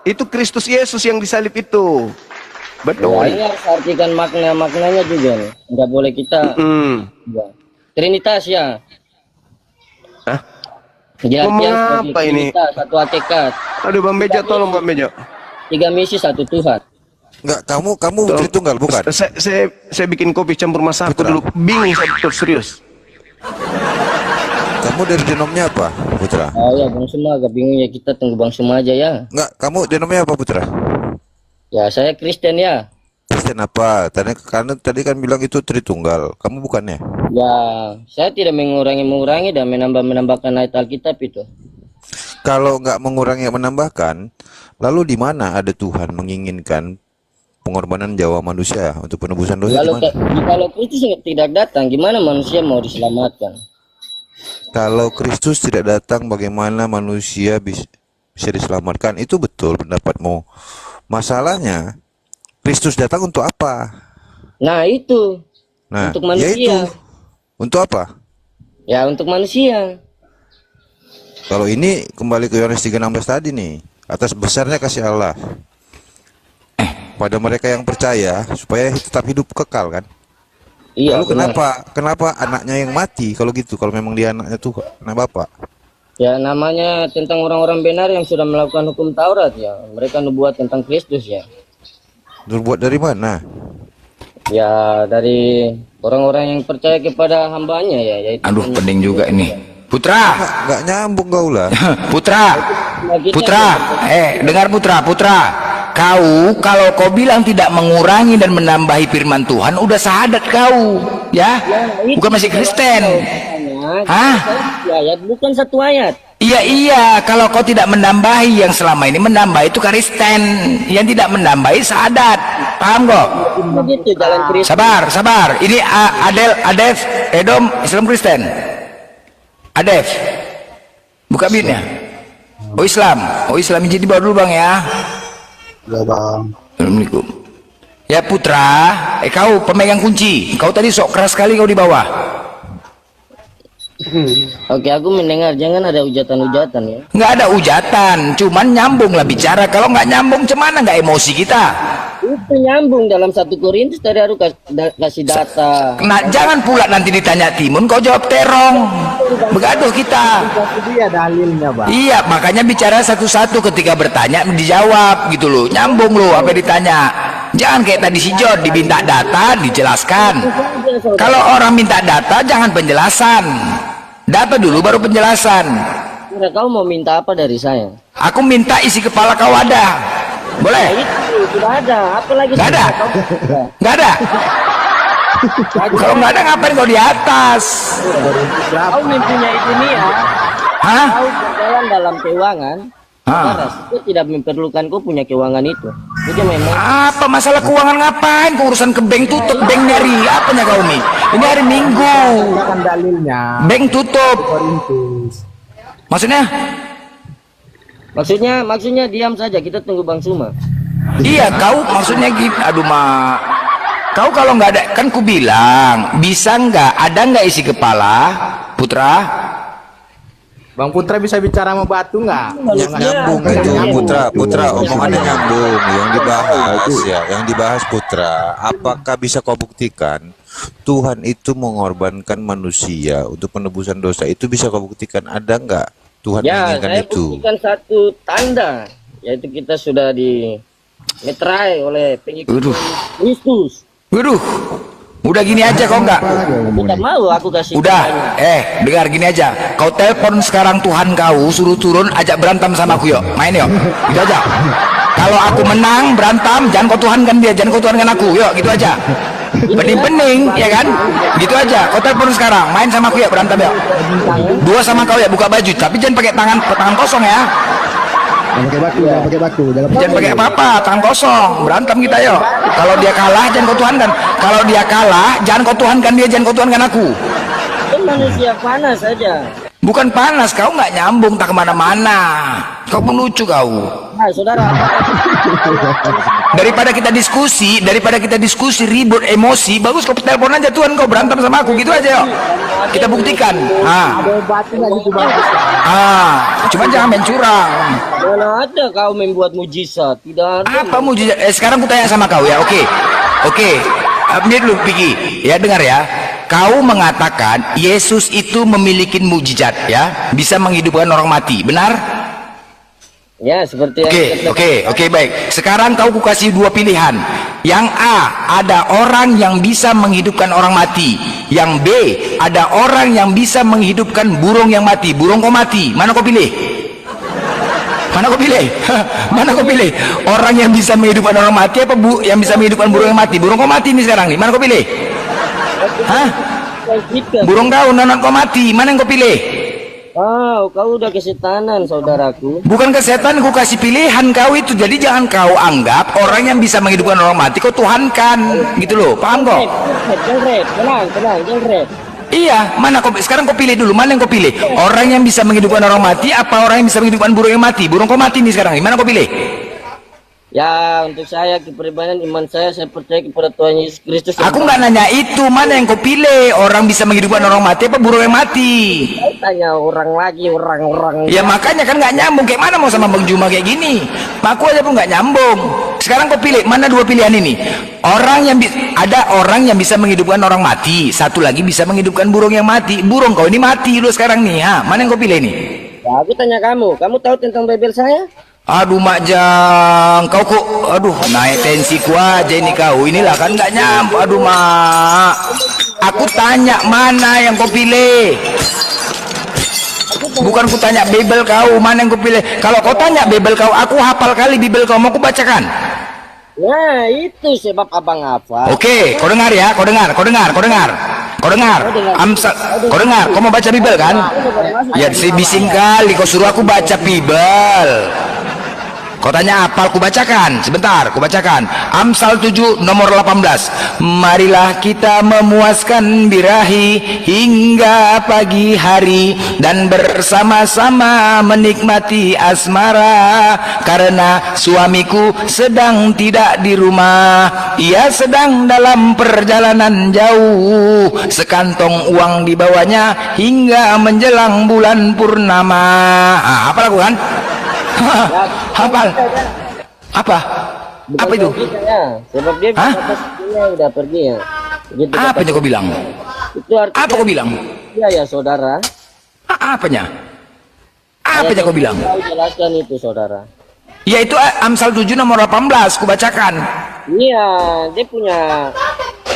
Speaker 1: Itu Kristus Yesus yang disalib itu.
Speaker 9: Ya,
Speaker 1: Betul.
Speaker 9: ini harus artikan maknanya juga nih. Enggak boleh kita ya. Trinitas ya.
Speaker 1: Hah?
Speaker 9: Pengertian sebagai
Speaker 1: Mengapa ini?
Speaker 9: Trinitas, satu hakikat,
Speaker 1: Aduh, Bang Bejo, tolong Bang Bejo.
Speaker 9: 3 misi, 1 Tuhan.
Speaker 7: Enggak, kamu Tritunggal bukan?
Speaker 1: Saya bikin kopi campur masaku dulu. Bingung saya betul, serius.
Speaker 7: Kamu dari denomnya apa, Putra?
Speaker 9: Oh ya, Bang Suma agak bingung ya, kita tunggu Bang Suma aja ya.
Speaker 7: Enggak, kamu denomnya apa, Putra?
Speaker 9: Ya, saya Kristen ya.
Speaker 7: Kristen apa? Karena tadi kan bilang itu Tritunggal. Kamu bukannya?
Speaker 9: Ya, saya tidak mengurangi dan menambahkan ayat Alkitab itu.
Speaker 7: Kalau nggak mengurangi menambahkan, lalu di mana ada Tuhan menginginkan pengorbanan nyawa manusia untuk penebusan dosa?
Speaker 9: Kalau Kristus tidak datang, gimana manusia mau diselamatkan?
Speaker 7: Kalau Kristus tidak datang, bagaimana manusia bisa diselamatkan? Itu betul pendapatmu. Masalahnya, Kristus datang untuk apa?
Speaker 9: Nah itu,
Speaker 7: Nah,
Speaker 9: untuk manusia.
Speaker 7: yaitu untuk apa?
Speaker 9: Ya untuk manusia.
Speaker 7: Kalau ini kembali ke Yohanes 3:16 tadi nih, atas besarnya kasih Allah pada mereka yang percaya supaya tetap hidup kekal kan?
Speaker 9: Iya.
Speaker 7: Lalu
Speaker 9: benar.
Speaker 7: kenapa anaknya yang mati kalau gitu? Kalau memang dia anaknya tuh anak bapak?
Speaker 9: Ya namanya tentang orang-orang benar yang sudah melakukan hukum Taurat ya. Mereka nubuat tentang Kristus ya.
Speaker 7: Berbuat dari mana?
Speaker 9: Ya dari orang-orang yang percaya kepada hambanya ya. Yaitu
Speaker 4: Aduh, pening juga ini. Putra,
Speaker 7: Nggak nyambung kau lah.
Speaker 4: Putra, dengar Putra. Kau kalau kau bilang tidak mengurangi dan menambahi firman Tuhan, udah syahadat kau, ya? Bukan masih Kristen. Hah?
Speaker 9: Ayat bukan satu ayat.
Speaker 4: Iya, kalau kau tidak menambahi yang selama ini menambah itu Kristen, yang tidak menambahi syahadat. Paham kok?
Speaker 9: Begitu jalan Kristus.
Speaker 4: Sabar. Ini Adef, Edom, Islam Kristen. Adef, buka bitnya. Oh Islam izin dibawa dulu bang ya.
Speaker 6: Ya bang.
Speaker 4: Assalamualaikum. Ya Putra, kau pemegang kunci. Kau tadi sok keras sekali kau di bawah.
Speaker 9: Oke, aku mendengar jangan ada hujatan-hujatan ya.
Speaker 4: Nggak ada hujatan, cuman nyambung lah bicara. Kalau nggak nyambung, cemana nggak emosi kita?
Speaker 9: Itu nyambung dalam 1 Korintus tadi harus kasih data.
Speaker 4: Nah, jangan pula nanti ditanya Timun, kau jawab terong. Begaduh kita.
Speaker 6: Itu dia dalilnya bang.
Speaker 4: Iya, makanya bicara satu-satu ketika bertanya dijawab gitu loh. Nyambung loh apa yang ditanya. Jangan kayak tadi si John diminta data dijelaskan. Kalau orang minta data jangan penjelasan. Data dulu baru penjelasan.
Speaker 9: Kira kau mau minta apa dari saya?
Speaker 4: Aku minta isi kepala kau ada. Boleh?
Speaker 9: Itu sudah ada. Apa lagi?
Speaker 4: Nggak ada. Nggak ada. Kalau nggak ada ngapain kau di atas?
Speaker 9: Kau mempunyai dunia.
Speaker 4: Hah?
Speaker 9: Kau berjalan dalam keuangan.
Speaker 4: Hah?
Speaker 9: Kau tidak memerlukan kau punya keuangan itu. Itu memang
Speaker 4: Apa masalah keuangan ngapain? Kau urusan ke bank tutup bank nyari apanya kau nih? Ini hari Minggu.
Speaker 6: Kan dalilnya.
Speaker 4: Bank tutup.
Speaker 6: Korintus.
Speaker 4: Maksudnya?
Speaker 9: Maksudnya diam saja, kita tunggu Bang Suma.
Speaker 4: Iya, kau maksudnya gitu. Aduh, Mak. Kau kalau nggak ada, kan ku bilang, bisa nggak, ada nggak isi kepala, Putra?
Speaker 6: Bang Putra bisa bicara sama batu nggak?
Speaker 7: Nyambung itu Putra omongannya nyambung. Yang dibahas Putra, apakah bisa kau buktikan Tuhan itu mengorbankan manusia untuk penebusan dosa? Itu bisa kau buktikan, ada nggak Tuhan
Speaker 9: Ya,
Speaker 7: menginginkan
Speaker 9: saya
Speaker 7: itu?
Speaker 9: buktikan satu tanda, yaitu kita sudah dimeterai oleh pengikut
Speaker 4: Waduh.
Speaker 9: Kristus.
Speaker 4: Waduh, udah gini aja kau nggak?
Speaker 9: Tidak mau aku kasih
Speaker 4: Udah,
Speaker 9: tandanya.
Speaker 4: dengar gini aja. Kau telepon sekarang Tuhan kau, suruh turun, ajak berantem sama aku yuk. Main yuk, gitu aja. Kalau aku menang, berantem, jangan kau tuhankan dia, jangan kau tuhankan aku. Yuk, gitu aja. Bening-bening, ya kan? Gitu aja. Kau telepon sekarang, main sama aku yuk, berantem yuk. Dua sama kau ya, buka baju. Tapi jangan pakai tangan kosong ya. Jangan pakai apa-apa, tangan kosong. Berantem kita yuk. Kalau dia kalah, jangan kau tuhankan. Kalau dia kalah, jangan kau tuhankan dia, jangan kau tuhankan aku.
Speaker 9: Kan manusia panas saja.
Speaker 4: Bukan panas, kau nggak nyambung tak kemana-mana. Kau pun lucu kau.
Speaker 9: Nah, saudara,
Speaker 4: Daripada kita diskusi ribut emosi, bagus kau telepon aja Tuhan, kau berantem sama aku gitu aja yuk. Kita buktikan. Cuma jangan main curang.
Speaker 9: mana ada kau membuat mujizat? Tidak ada.
Speaker 4: Apa mujizat? Sekarang aku tanya sama kau ya, oke. Ini dulu Piki, ya dengar ya. Kau mengatakan Yesus itu memiliki mujizat ya, bisa menghidupkan orang mati, benar?
Speaker 9: Ya, seperti
Speaker 4: Oke, baik. Sekarang kau kasih dua pilihan. Yang A, ada orang yang bisa menghidupkan orang mati. Yang B, ada orang yang bisa menghidupkan burung yang mati. Burung kau mati, mana kau pilih? Mana kau pilih? Orang yang bisa menghidupkan orang mati apa yang bisa menghidupkan burung yang mati? Burung kau mati nih sekarang nih, mana kau pilih? Hah? Burung kau, nonon kau mati, mana yang kau pilih?
Speaker 9: Kau udah kesetanan, saudaraku.
Speaker 4: Bukan kesehatan, ku kasih pilihan kau itu. Jadi jangan kau anggap orang yang bisa menghidupkan orang mati kau tuhankan, gitu loh. Paham kok?
Speaker 9: Tenang, jangan.
Speaker 4: Iya, mana kau sekarang kau pilih dulu, mana yang kau pilih? Orang yang bisa menghidupkan orang mati apa orang yang bisa menghidupkan burung yang mati? Burung kau mati nih sekarang, mana kau pilih?
Speaker 9: Ya, untuk saya, kepribadian iman saya percaya kepada Tuhan Yesus Kristus.
Speaker 4: Aku nggak nanya itu, mana yang kau pilih? Orang bisa menghidupkan orang mati apa burung yang mati?
Speaker 9: Tanya orang.
Speaker 4: Ya makanya kan nggak nyambung. Kayak mana mau sama Bang Juma kayak gini? Aku aja pun nggak nyambung. Sekarang kau pilih, mana dua pilihan ini? Ada orang yang bisa menghidupkan orang mati, satu lagi bisa menghidupkan burung yang mati. Burung kau ini mati lu sekarang nih, mana yang kau pilih nih?
Speaker 9: Ya, aku tanya kamu tahu tentang Bible saya?
Speaker 4: Aduh Makjang, kau kok, naik tensiku aja ini kau. Inilah kan nggak nyambung. Aduh Mak, aku tanya mana yang kau pilih? Bukan ku tanya Bible kau, mana yang kau pilih? Kalau kau tanya Bible kau, aku hafal kali Bible kau, mau ku bacakan?
Speaker 9: Nah, itu sebab abang hafal.
Speaker 4: Oke, kau dengar ya, kau dengar. Kau dengar, kau mau baca Bible kan? Ya si bising kali, kau suruh aku baca Bible. Kau tanya apa? Aku bacakan. Sebentar, aku bacakan. Amsal 7 nomor 18. Marilah kita memuaskan birahi hingga pagi hari dan bersama-sama menikmati asmara, karena suamiku sedang tidak di rumah. Ia sedang dalam perjalanan jauh. Sekantong uang dibawanya hingga menjelang bulan purnama. Apa lagu kan? Hafal apa itu?
Speaker 9: Sebab dia udah pergi ya. Begitu
Speaker 4: Apanya kau bilang?
Speaker 9: Itu artinya,
Speaker 4: Apa kau bilang?
Speaker 9: Iya ya saudara.
Speaker 4: Apanya kau bilang?
Speaker 9: Kau jelaskan itu saudara.
Speaker 4: Ya itu Amsal 7 nomor 18 ku bacakan.
Speaker 9: Iya, dia punya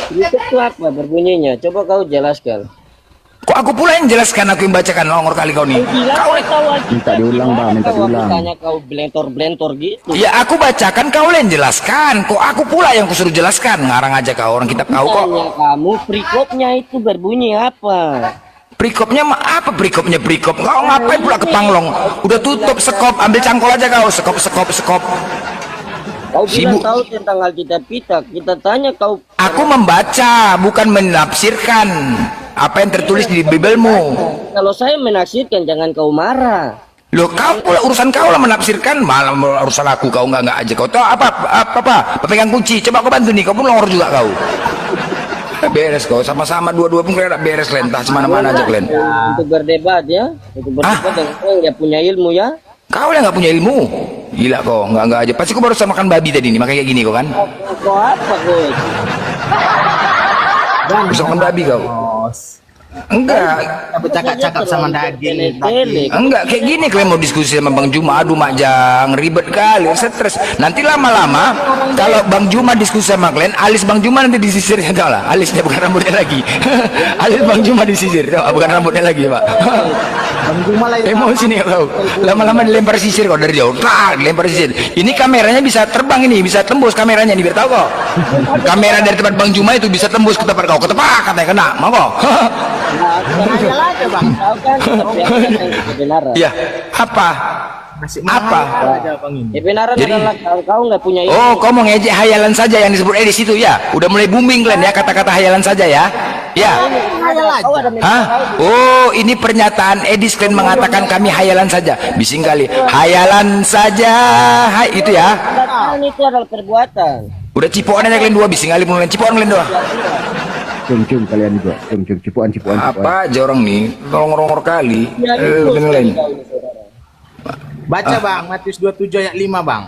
Speaker 9: itu apa berbunyinya? Coba kau jelaskan.
Speaker 4: Kok aku pula yang jelaskan, aku yang bacakan longor kali kau nih.
Speaker 9: Minta diulang bang, minta diulang. Tanya kau blentor gitu.
Speaker 4: Ya aku bacakan, kau yang jelaskan. Kok aku pula yang kusuruh jelaskan? Ngarang aja kau, orang kitab kau kok.
Speaker 9: Tanya kamu perikopnya itu berbunyi apa?
Speaker 4: Perikopnya apa perikop? Kau ngapain pula ke Panglong? Udah tutup sekop, ambil cangkol aja kau. Sekop.
Speaker 9: Kau bilang
Speaker 4: Sibuk.
Speaker 9: tahu tentang Alkitab kita tanya kau.
Speaker 4: Aku membaca, bukan menafsirkan apa yang tertulis di Bibelmu.
Speaker 9: Kalau saya menafsirkan jangan kau marah.
Speaker 4: Loh, kau pula urusan kau lah menafsirkan, malah urusan aku kau enggak aja. Kau tahu apa pemegang kunci, coba kau bantu nih, kau pun longor juga kau. Beres kau, sama-sama dua-dua pun kalian beres kalian, entah semana-mana aja kalian.
Speaker 9: Untuk berdebat ya, untuk berdebat dengan orang yang punya ilmu ya.
Speaker 4: Kau yang nggak punya ilmu, gila kau, enggak aja. Pasti kau baru sama makan babi tadi nih, makanya kayak gini kau kan?
Speaker 9: Kau apa kau?
Speaker 4: Bisa makan babi kau? Enggak.
Speaker 6: Bercakap-cakap sama daging.
Speaker 4: Enggak, kayak gini kalian mau diskusi sama Bang Juma, aduh Majang, ribet kali, stres. Nanti lama-lama kalau Bang Juma diskusi sama kalian, alis Bang Juma nanti disisir, tau lah, alisnya bukan rambutnya lagi. Alis Bang Juma disisir, tau, bukan rambutnya lagi, Pak. Emosi nih kau, lama-lama dilempar sisir kau dari jauh, dilempar sisir. Ini kameranya bisa terbang ini, bisa tembus kameranya nih, biar tahu kau. Kamera dari tempat Bang Juma itu bisa tembus ke tempat kau, ketepak katanya kena, mau kau.
Speaker 6: aja bang.
Speaker 9: Kau kan kebenaran.
Speaker 4: Ya, apa? Apa?
Speaker 9: Kebenaran
Speaker 4: Jadi-
Speaker 9: adalah kau nggak punya ilmu.
Speaker 4: Oh, kau mau ngejek hayalan saja yang disebut Edis itu ya? Udah mulai booming kalian ya kata-kata hayalan saja ya? Ya.
Speaker 9: Kau ada
Speaker 4: Hah? Oh, ini pernyataan Edis kalian mengatakan kami hayalan saja. Bising kali. Hayalan saja. Hai, itu ya.
Speaker 9: Perkataan itu adalah perbuatan.
Speaker 4: Udah cipokan aja kalian dua, bising kali mulai cipokan kalian dua.
Speaker 1: Cium-cium kalian juga. Cium-cium, cipuan.
Speaker 4: Apa aja orang nih? Rongor-rongor kali. Kalian lain.
Speaker 6: Baca bang, Matius 27 ayat 5 bang.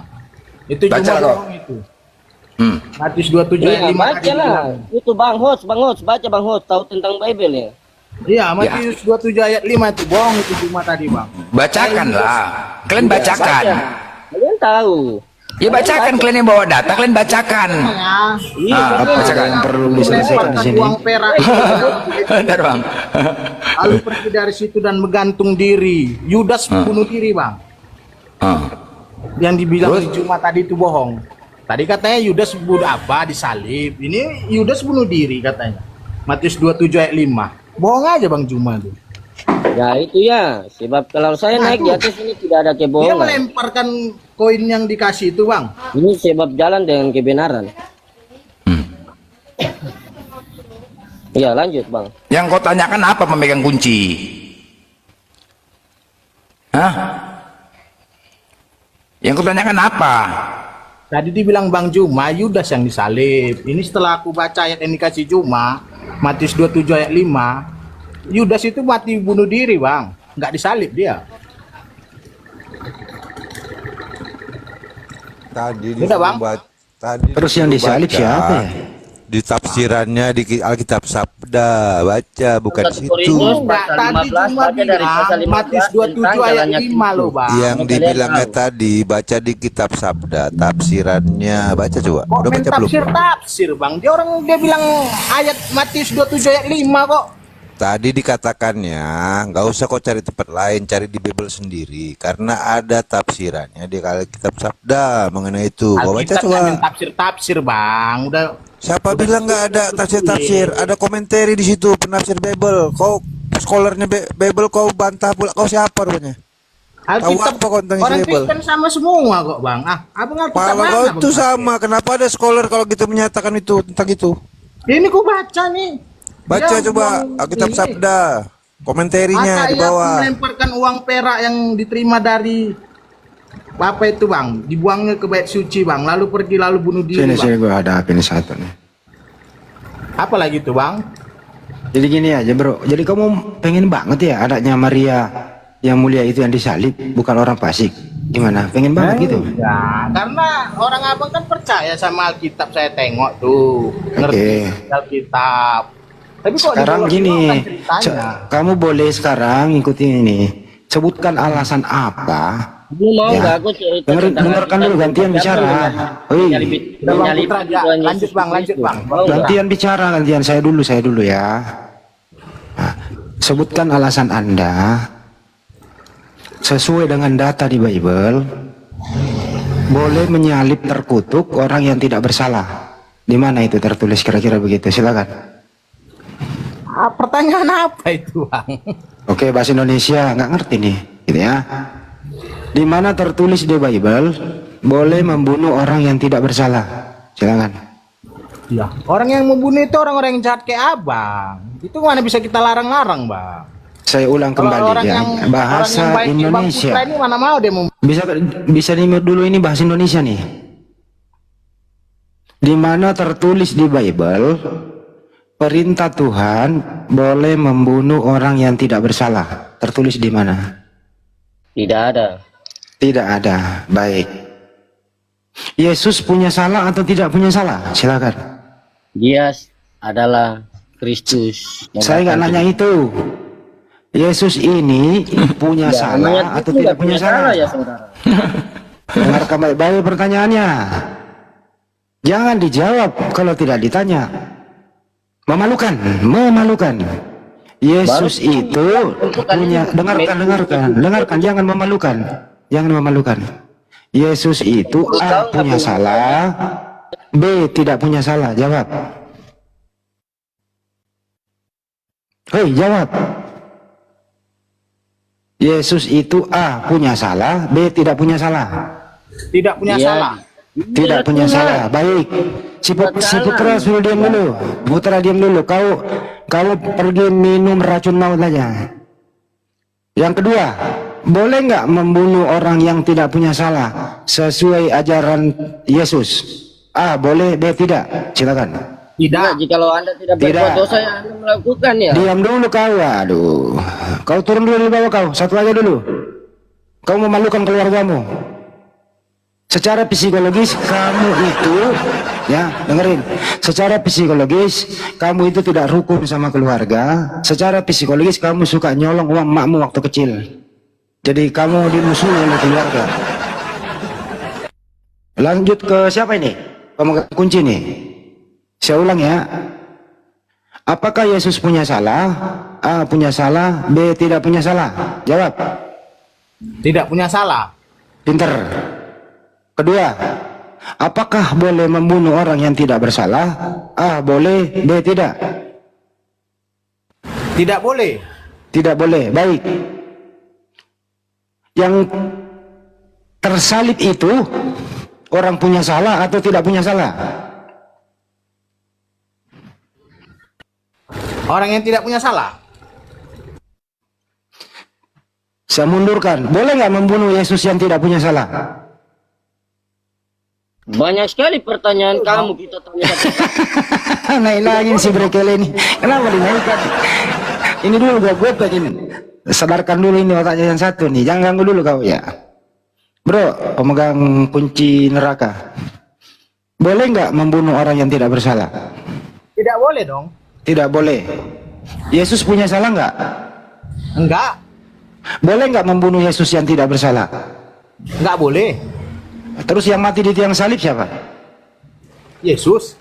Speaker 6: Itu
Speaker 4: Baca
Speaker 6: cuma
Speaker 4: lah, kau.
Speaker 6: bohong itu.
Speaker 4: Hmm.
Speaker 6: Matius 27 ayat
Speaker 9: Iya,
Speaker 6: 5
Speaker 9: baca lah. Itu Bang Host, baca Bang Host, tahu tentang Bible ya.
Speaker 6: Iya, Matius 27 ayat 5 itu bohong itu cuma tadi bang.
Speaker 4: Bacakanlah. Kalian bacakan.
Speaker 9: Kalian tahu.
Speaker 4: Ya bacakan, kalian yang bawa data, kalian bacakan.
Speaker 9: Iya,
Speaker 4: Bacakan.
Speaker 1: Perlu diselesaikan di sini.
Speaker 6: Uang perak
Speaker 4: Bentar, Bang.
Speaker 6: lalu pergi dari situ dan menggantung diri. Yudas bunuh diri bang. Yang dibilang di Jumat tadi itu bohong. Tadi katanya Yudas bunuh apa disalib. Ini Yudas bunuh diri katanya. Matius 27 ayat 5. Bohong aja bang Juma tuh.
Speaker 9: Ya itu ya, sebab kalau saya naik di atas ini tidak ada
Speaker 6: Dia
Speaker 9: kebohongan.
Speaker 6: melemparkan koin yang dikasih itu bang.
Speaker 9: Ini sebab jalan dengan kebenaran. Ya lanjut Bang.
Speaker 4: Yang kau tanyakan apa pemegang kunci? Hah? Yang kau tanyakan apa?
Speaker 6: Tadi dibilang Bang Juma, Yudas yang disalib. Ini setelah aku baca ayat yang dikasih Juma, Matius 27 ayat 5, Yudas itu mati bunuh diri bang, nggak disalib dia.
Speaker 7: Tadi
Speaker 6: Udah, Bang.
Speaker 7: Tadi
Speaker 1: Terus yang
Speaker 7: disuruh
Speaker 1: disalib
Speaker 7: baca.
Speaker 1: siapa ya?
Speaker 7: Di tafsirannya di Alkitab Sabda, baca bukan situ.
Speaker 9: Korintus
Speaker 6: Enggak,
Speaker 9: pasal
Speaker 6: tadi
Speaker 9: 15
Speaker 6: Juma
Speaker 9: baca dari pasal
Speaker 6: bilang
Speaker 9: 15
Speaker 6: Matius 27
Speaker 9: tentang
Speaker 6: ayat
Speaker 9: jalannya
Speaker 6: 5 loh bang.
Speaker 7: Yang
Speaker 9: Kalian
Speaker 7: dibilangnya
Speaker 9: tahu.
Speaker 7: tadi baca di kitab Sabda, tafsirannya baca coba.
Speaker 6: Kok
Speaker 7: Udah
Speaker 6: main
Speaker 7: baca belum?
Speaker 6: tafsir bang? Dia bilang ayat Matius 27 ayat 5 kok.
Speaker 7: Tadi dikatakannya nggak usah kau cari tempat lain, cari di Bible sendiri karena ada tafsirannya di kitab Sabda mengenai itu. Kau baca
Speaker 6: Alkitab
Speaker 7: coba.
Speaker 6: main tafsir bang.
Speaker 7: Siapa bilang nggak ada tafsir? Ada komentari di situ penafsir Bible. Kau scholarnya Bible kau bantah pula. Kau siapa rupanya?
Speaker 6: Alkitab
Speaker 7: Tahu apa kau tentang
Speaker 6: orang
Speaker 7: Bible?
Speaker 6: Kristen sama semua kok bang. Abang Alkitab
Speaker 7: Kalau
Speaker 6: mana,
Speaker 7: kau
Speaker 6: Bang?
Speaker 7: itu sama, kenapa ada scholar kalau gitu menyatakan itu tentang itu?
Speaker 6: Ini ku baca nih.
Speaker 7: Baca
Speaker 6: Dia
Speaker 7: coba
Speaker 6: bilang
Speaker 7: Alkitab
Speaker 6: ini.
Speaker 7: Sabda, komenterinya
Speaker 6: Masa
Speaker 7: di
Speaker 6: ia
Speaker 7: bawah.
Speaker 6: melemparkan uang perak yang diterima dari apa itu bang, dibuangnya ke bait suci bang, lalu pergi lalu bunuh diri
Speaker 1: Sini
Speaker 6: bang.
Speaker 1: gue ada ini satu nih.
Speaker 6: Apa lagi tuh bang?
Speaker 1: Jadi gini aja bro. Jadi kamu pengen banget ya anaknya Maria yang mulia itu yang disalib, bukan orang fasik. Gimana? Pengen banget gitu?
Speaker 6: Ya, karena orang abang kan percaya sama Alkitab, saya tengok tuh, ngerti Alkitab. Tapi kok
Speaker 1: Sekarang gini,
Speaker 6: kan ceritanya.
Speaker 1: kamu boleh sekarang ikutin ini. Sebutkan alasan apa?
Speaker 9: Kamu mau
Speaker 1: Ya.
Speaker 9: nggak aku cerita tentang
Speaker 1: Dengarkan dulu, gantian bicara. Oi,
Speaker 9: Menyalip
Speaker 6: Putra, ya,
Speaker 9: Tuhan Yesus
Speaker 6: lanjut bang, lanjut
Speaker 9: Kristus.
Speaker 6: bang.
Speaker 9: Mau nggak?
Speaker 1: gantian bicara, gantian saya dulu ya. Nah, sebutkan alasan Anda sesuai dengan data di Bible boleh menyalip terkutuk orang yang tidak bersalah. Di mana itu tertulis kira-kira begitu? Silakan.
Speaker 6: Pertanyaan apa itu bang?
Speaker 1: Oke, bahasa Indonesia nggak ngerti nih, gitu ya. Di mana tertulis di Bible
Speaker 4: boleh membunuh orang yang tidak bersalah. Silakan.
Speaker 6: Ya, orang yang membunuh itu orang-orang yang jahat kayak abang. Itu mana bisa kita larang-larang, bang?
Speaker 4: Saya ulang
Speaker 6: Kalau
Speaker 4: kembali
Speaker 6: orang
Speaker 4: ya,
Speaker 6: yang
Speaker 4: bahasa
Speaker 6: orang yang baik, Bang
Speaker 4: Indonesia.
Speaker 6: Putra ini mana mau dia
Speaker 4: Bisa dimute dulu, ini bahasa Indonesia nih. Di mana tertulis di Bible, perintah Tuhan boleh membunuh orang yang tidak bersalah. Tertulis di mana?
Speaker 9: Tidak ada.
Speaker 4: Tidak ada. Baik. Yesus punya salah atau tidak punya salah? Silakan.
Speaker 9: Dia adalah Kristus.
Speaker 4: Saya nggak nanya itu. Yesus ini punya
Speaker 9: Ya, namanya
Speaker 4: salah atau
Speaker 9: itu
Speaker 4: tidak
Speaker 9: nggak
Speaker 4: punya salah?
Speaker 9: ya, saudara.
Speaker 4: Dengarkan baik-baik pertanyaannya. Jangan dijawab kalau tidak ditanya. Memalukan, memalukan. Yesus itu punya, dengarkan, jangan memalukan. Jangan memalukan. Yesus itu A punya salah, B tidak punya salah. Jawab. Hei, jawab. Yesus itu A punya salah, B tidak punya salah.
Speaker 6: tidak punya
Speaker 9: Iya.
Speaker 6: salah.
Speaker 4: Tidak punya salah. Baik. Si Putra suruh diam dulu. Putra diam dulu. Kau pergi minum racun maut aja. Yang kedua, boleh nggak membunuh orang yang tidak punya salah sesuai ajaran Yesus? A boleh, B tidak. Silakan.
Speaker 6: Tidak.
Speaker 9: Nah, jikalau Anda tidak berbuat dosa yang Anda melakukan ya.
Speaker 4: Diam dulu kau. Aduh. Kau turun dulu di bawah kau. Satu aja dulu. Kau memalukan keluargamu. Secara psikologis kamu itu, ya dengerin. Secara psikologis kamu itu tidak rukun sama keluarga. Secara psikologis kamu suka nyolong uang makmu waktu kecil. Jadi kamu dimusuhi oleh keluarga. Lanjut ke siapa ini? Pemegang kunci nih. Saya ulang ya. Apakah Yesus punya salah? A punya salah, B tidak punya salah. Jawab.
Speaker 6: Tidak punya salah.
Speaker 4: Pinter. Kedua, apakah boleh membunuh orang yang tidak bersalah? A boleh, B tidak.
Speaker 6: Tidak boleh.
Speaker 4: Tidak boleh. Baik. Yang tersalib itu orang punya salah atau tidak punya salah?
Speaker 6: Orang yang tidak punya salah.
Speaker 4: Saya mundurkan. Boleh nggak membunuh Yesus yang tidak punya salah?
Speaker 9: Banyak sekali pertanyaan kamu kita tanya.
Speaker 4: Naik lagi si Brekele ini. Kenapa dinaikkan? Ini dulu gue pengen sadarkan dulu ini otaknya yang satu nih. Jangan ganggu dulu kau ya. Bro, pemegang kunci neraka. Boleh nggak membunuh orang yang tidak bersalah?
Speaker 6: Tidak boleh dong.
Speaker 4: Tidak boleh. Yesus punya salah nggak?
Speaker 6: Enggak.
Speaker 4: Boleh nggak membunuh Yesus yang tidak bersalah?
Speaker 6: Enggak boleh.
Speaker 4: Terus yang mati di tiang salib siapa?
Speaker 6: Yesus.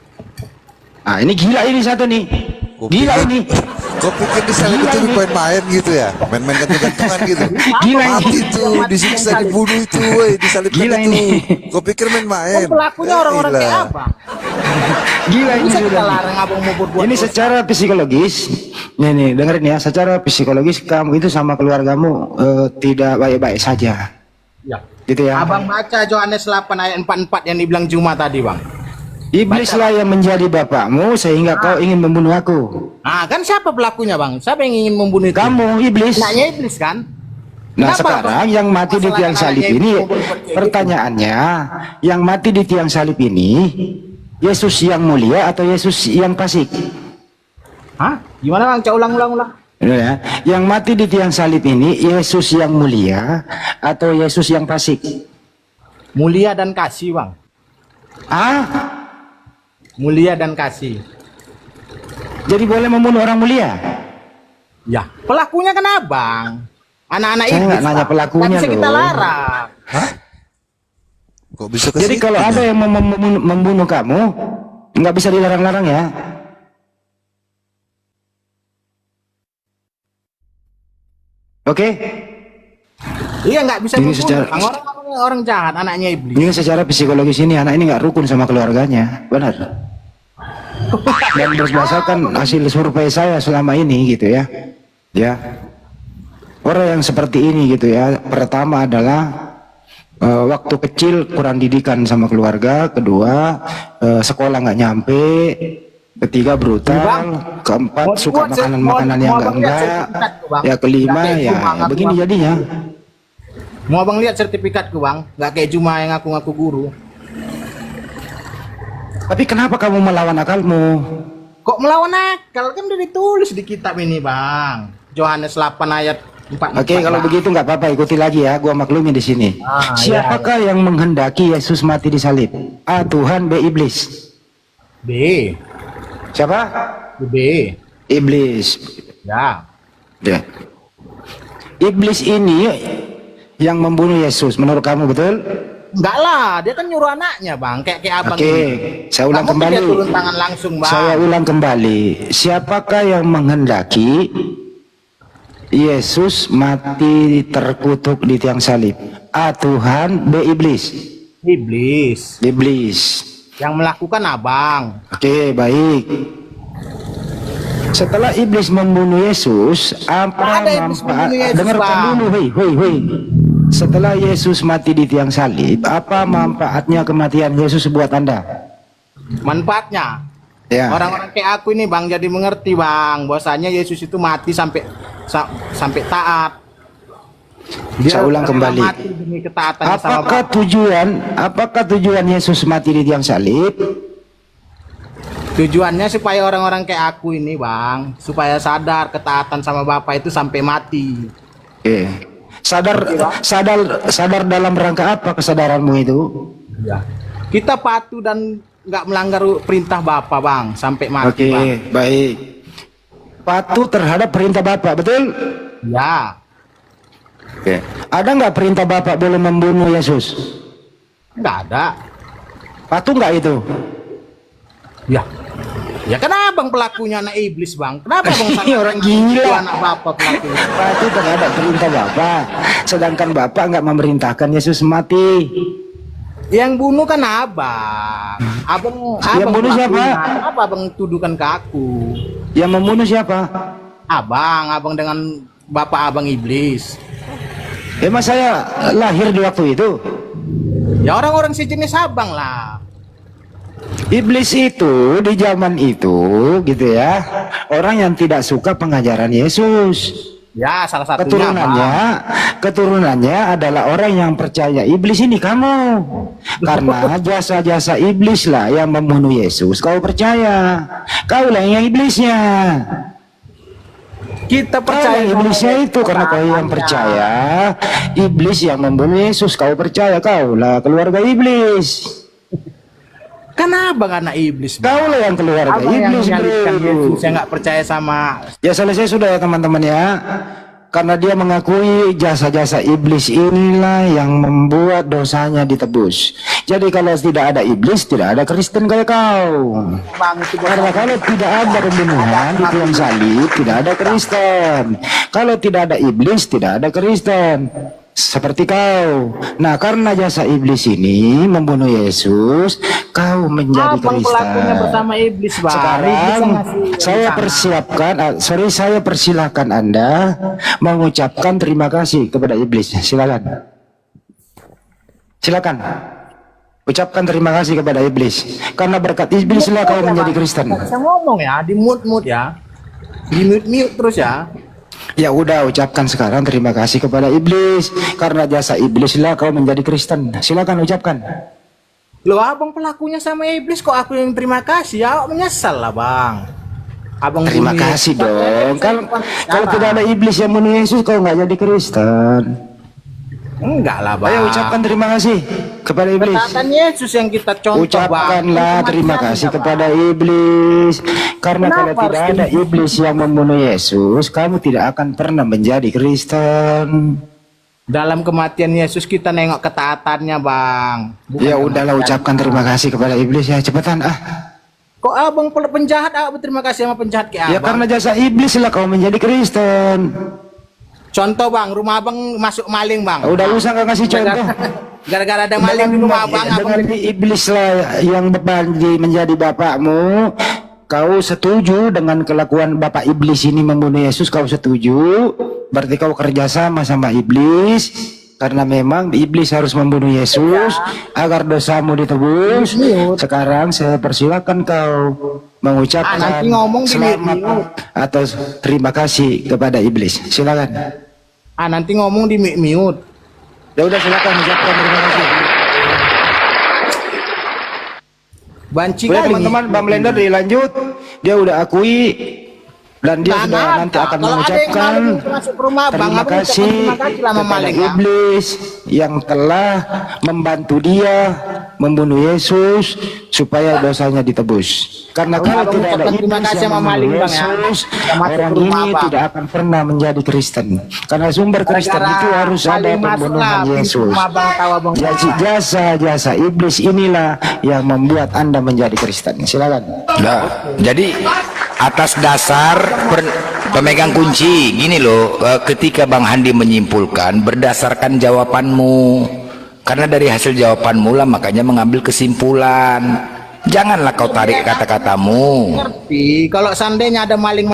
Speaker 4: Ah ini gila ini satu nih. Gila ini.
Speaker 7: Kau pikir di salib
Speaker 4: Gila
Speaker 7: itu
Speaker 4: ini.
Speaker 7: main-main gitu ya? Main-main gantung-gantungan gitu.
Speaker 4: Gila ini.
Speaker 7: Mati tuh, disiksa, dibunuh itu, woi, disalibkan
Speaker 4: Gila
Speaker 7: itu.
Speaker 4: ini.
Speaker 7: Kau pikir main-main?
Speaker 6: Kan pelakunya orang-orang
Speaker 7: Gila.
Speaker 6: kayak apa?
Speaker 4: Gila ini
Speaker 6: Bisa kita
Speaker 4: sudah.
Speaker 6: larang abang mau berbuat
Speaker 4: Ini
Speaker 6: dosa.
Speaker 4: secara psikologis, nih dengerin ya, secara psikologis kamu itu sama keluargamu tidak baik-baik saja,
Speaker 6: Ya.
Speaker 4: gitu ya.
Speaker 6: Abang baca Yohanes 8 ayat 44 yang dibilang Juma tadi, Bang.
Speaker 4: Iblislah yang menjadi bapakmu sehingga kau ingin membunuh aku.
Speaker 6: Ah, kan siapa pelakunya, Bang? Siapa yang ingin membunuh itu?
Speaker 4: Kamu iblis.
Speaker 6: Anaknya iblis kan?
Speaker 4: Nah
Speaker 6: Kenapa,
Speaker 4: sekarang
Speaker 6: Bang?
Speaker 4: yang mati di
Speaker 6: Masalah
Speaker 4: tiang salib
Speaker 6: anaknya
Speaker 4: ini,
Speaker 6: ibu mau berbuat kayak gitu.
Speaker 4: pertanyaannya, yang mati di tiang salib ini, Yesus yang mulia atau Yesus yang fasik?
Speaker 6: Hah? Gimana, Bang? Coba ulang.
Speaker 4: Ya, yang mati di tiang salib ini Yesus yang mulia atau Yesus yang fasik?
Speaker 6: Mulia dan kasih, Bang.
Speaker 4: Ah,
Speaker 6: Mulia dan kasih.
Speaker 4: jadi boleh membunuh orang mulia?
Speaker 6: Ya, pelakunya kan abang. Anak-anak
Speaker 4: Saya
Speaker 6: iblis.
Speaker 4: nggak nanya
Speaker 6: Bang.
Speaker 4: pelakunya
Speaker 6: Nggak bisa kita
Speaker 4: loh.
Speaker 6: larang.
Speaker 7: Kok bisa ke
Speaker 4: Jadi
Speaker 7: situ
Speaker 4: kalau
Speaker 7: ya?
Speaker 4: ada yang membunuh kamu, nggak bisa dilarang-larang ya? Oke?
Speaker 6: Iya, nggak bisa
Speaker 4: Ini
Speaker 6: membunuh.
Speaker 4: secara-
Speaker 6: Bang. Orang jahat, anaknya iblis.
Speaker 4: Ini secara psikologis ini anak ini nggak rukun sama keluarganya, benar? Dan berdasarkan hasil survei saya selama ini gitu ya, ya orang yang seperti ini gitu ya, pertama adalah
Speaker 10: Waktu kecil kurang didikan sama keluarga, kedua sekolah nggak nyampe, ketiga berutang, keempat suka makanan-makanan yang enggak, ya kelima ya begini jadinya.
Speaker 6: Mau abang lihat sertifikatku bang, nggak kayak cuma yang ngaku-ngaku guru.
Speaker 10: Tapi kenapa kamu melawan akalmu?
Speaker 6: Kok melawan akal? Kan udah ditulis di kitab ini bang, Yohanes 8 ayat 4.
Speaker 10: Oke, kalau begitu nggak apa-apa, ikuti lagi ya, gua maklumi di sini. Siapakah yang menghendaki Yesus mati di salib? A. Tuhan, B. Iblis.
Speaker 6: B.
Speaker 10: Siapa?
Speaker 6: B.
Speaker 10: Iblis.
Speaker 6: Ya.
Speaker 10: Ya. Iblis ini yang membunuh Yesus, menurut kamu betul?
Speaker 6: Enggak lah, dia kan nyuruh anaknya bang, kayak abang.
Speaker 10: Oke, saya ulang kembali.
Speaker 6: Dia turun tangan langsung bang.
Speaker 10: Saya ulang kembali. Siapakah yang menghendaki Yesus mati terkutuk di tiang salib? A. Tuhan, B. Iblis.
Speaker 6: Iblis.
Speaker 10: Iblis.
Speaker 6: Yang melakukan abang.
Speaker 10: Oke, baik. Setelah iblis membunuh Yesus, apa manfaat? Dengarkan dulu, hei. Setelah Yesus mati di tiang salib, apa manfaatnya kematian Yesus buat Anda?
Speaker 6: Manfaatnya?
Speaker 10: Ya.
Speaker 6: Orang-orang kayak aku ini bang jadi mengerti bang, bahwasanya Yesus itu mati sampai taat.
Speaker 10: Saya ulang kembali.
Speaker 6: Mati demi ketaatannya sama
Speaker 10: Apakah tujuan Yesus mati di tiang salib?
Speaker 6: Tujuannya supaya orang-orang kayak aku ini bang, supaya sadar ketaatan sama Bapak itu sampai mati.
Speaker 10: Oke. Sadar dalam rangka apa kesadaranmu itu?
Speaker 6: Ya. Kita patuh dan nggak melanggar perintah Bapak bang sampai mati.
Speaker 10: Oke, baik. Patuh terhadap perintah Bapak, betul?
Speaker 6: Ya.
Speaker 10: Oke. Ada nggak perintah Bapak boleh membunuh Yesus?
Speaker 6: Nggak ada.
Speaker 10: Patuh nggak itu?
Speaker 6: Ya. Ya kenapa bang pelakunya anak iblis bang? Kenapa bang
Speaker 10: orang gila?
Speaker 6: Anak Bapak pelakunya.
Speaker 10: Patuh terhadap perintah Bapak, sedangkan Bapak nggak memerintahkan Yesus mati.
Speaker 6: Yang bunuh kan abang. Yang
Speaker 10: bunuh siapa?
Speaker 6: Kenapa abang tuduhkan ke aku?
Speaker 10: Yang membunuh siapa?
Speaker 6: Abang dengan bapak abang iblis.
Speaker 10: Emang saya lahir di waktu itu?
Speaker 6: Ya orang-orang sejenis abang lah.
Speaker 10: Iblis itu di zaman itu gitu ya, orang yang tidak suka pengajaran Yesus.
Speaker 6: Ya salah satunya
Speaker 10: keturunannya adalah orang yang percaya iblis ini kamu. Karena jasa-jasa iblis lah yang membunuh Yesus. Kau percaya, kau lah yang iblisnya.
Speaker 6: Kita percaya
Speaker 10: iblisnya itu karena kau yang percaya iblis yang membunuh Yesus. Kau percaya, kau lah keluarga iblis.
Speaker 6: Kenapa anak iblis?
Speaker 10: Kau lah yang keluarga iblis, bro.
Speaker 6: Saya nggak percaya sama.
Speaker 10: Ya selesai sudah ya teman-teman ya. Karena dia mengakui jasa-jasa iblis inilah yang membuat dosanya ditebus. Jadi kalau tidak ada iblis, tidak ada Kristen kayak kau. Karena kalau tidak ada pembunuhan di tiang salib, tidak ada Kristen. Kalau tidak ada iblis, tidak ada Kristen. Seperti kau. Nah, karena jasa iblis ini membunuh Yesus, kau menjadi Kristen.
Speaker 6: Bersama iblis, Bang.
Speaker 10: Sekarang saya persilakan Anda mengucapkan terima kasih kepada iblis. Silakan. Ucapkan terima kasih kepada iblis. Karena berkat iblis lah kau menjadi Kristen.
Speaker 6: Saya ngomong ya, di mute ya. Di mute terus ya.
Speaker 10: Ya udah, ucapkan sekarang terima kasih kepada iblis. Karena jasa iblis lah kau menjadi Kristen. Silakan ucapkan.
Speaker 6: Loh abang pelakunya sama iblis, kok aku yang terima kasih? Ya menyesal lah bang. Abang
Speaker 10: terima kasih dong. Kalau tidak ada iblis yang membunuh Yesus, kau nggak jadi Kristen.
Speaker 6: Enggak lah bang.
Speaker 10: Ayo ucapkan terima kasih kepada iblis.
Speaker 6: Katakan Yesus yang kita contoh.
Speaker 10: Ucapkanlah terima kasih kepada iblis. Karena kalau tidak ada iblis yang membunuh Yesus, kamu tidak akan pernah menjadi Kristen.
Speaker 6: Dalam kematian Yesus kita nengok ketaatannya bang.
Speaker 10: Ya udahlah, ucapkan terima kasih kepada iblis ya, cepetan
Speaker 6: Kok abang penjahat, abang terima kasih sama penjahat kayak
Speaker 10: ya abang? Karena jasa iblis lah kau menjadi Kristen.
Speaker 6: Contoh bang, rumah abang masuk maling bang.
Speaker 10: Udah usah nggak ngasih contoh.
Speaker 6: Gara-gara ada maling di rumah abang.
Speaker 10: Dengan iblis lah yang menjadi bapakmu. Kau setuju dengan kelakuan bapak iblis ini membunuh Yesus? Kau setuju? Berarti kau kerjasama sama iblis. karena memang iblis harus membunuh Yesus agar dosamu ditebus. Sekarang saya persilakan kau mengucapkan
Speaker 6: nanti ngomong di
Speaker 10: selamat
Speaker 6: mute.
Speaker 10: atau terima kasih kepada iblis. Silakan.
Speaker 6: Nanti ngomong di mute.
Speaker 10: Ya udah, silakan ucapkan terima kasih.
Speaker 6: Banci
Speaker 10: Boleh
Speaker 6: kali.
Speaker 10: teman-teman, Bang Blender dilanjut. Dia udah akui dan dia
Speaker 6: Tangan
Speaker 10: sudah
Speaker 6: apa?
Speaker 10: nanti akan
Speaker 6: Kalau ada yang
Speaker 10: mengucapkan
Speaker 6: maling masuk ke rumah, Bang,
Speaker 10: terima
Speaker 6: Abang ucapkan
Speaker 10: kasih
Speaker 6: terima kasih lah sama
Speaker 10: kepada
Speaker 6: maling, ya.
Speaker 10: iblis yang telah membantu dia membunuh Yesus supaya dosanya ditebus. Karena
Speaker 6: Abang
Speaker 10: kalau tidak ada
Speaker 6: ucapkan terima
Speaker 10: iblis
Speaker 6: kasih
Speaker 10: yang
Speaker 6: sama
Speaker 10: membunuh
Speaker 6: maling, Bang, ya.
Speaker 10: Yesus,
Speaker 6: Yang masuk
Speaker 10: orang
Speaker 6: ke rumah,
Speaker 10: ini
Speaker 6: Bang.
Speaker 10: tidak akan pernah menjadi Kristen. Karena sumber Kristen itu harus ada
Speaker 6: maling masuklah
Speaker 10: pembunuhan
Speaker 6: pintu
Speaker 10: Yesus.
Speaker 6: rumah Abang, tahu Abang.
Speaker 10: Jadi jasa iblis inilah yang membuat Anda menjadi Kristen. Silakan.
Speaker 4: Nah, jadi atas dasar pemegang kunci gini loh, ketika Bang Handi menyimpulkan berdasarkan jawabanmu, karena dari hasil jawabanmu lah makanya mengambil kesimpulan. Janganlah kau tarik kata-katamu.
Speaker 6: Ngerti, kalau seandainya ada maling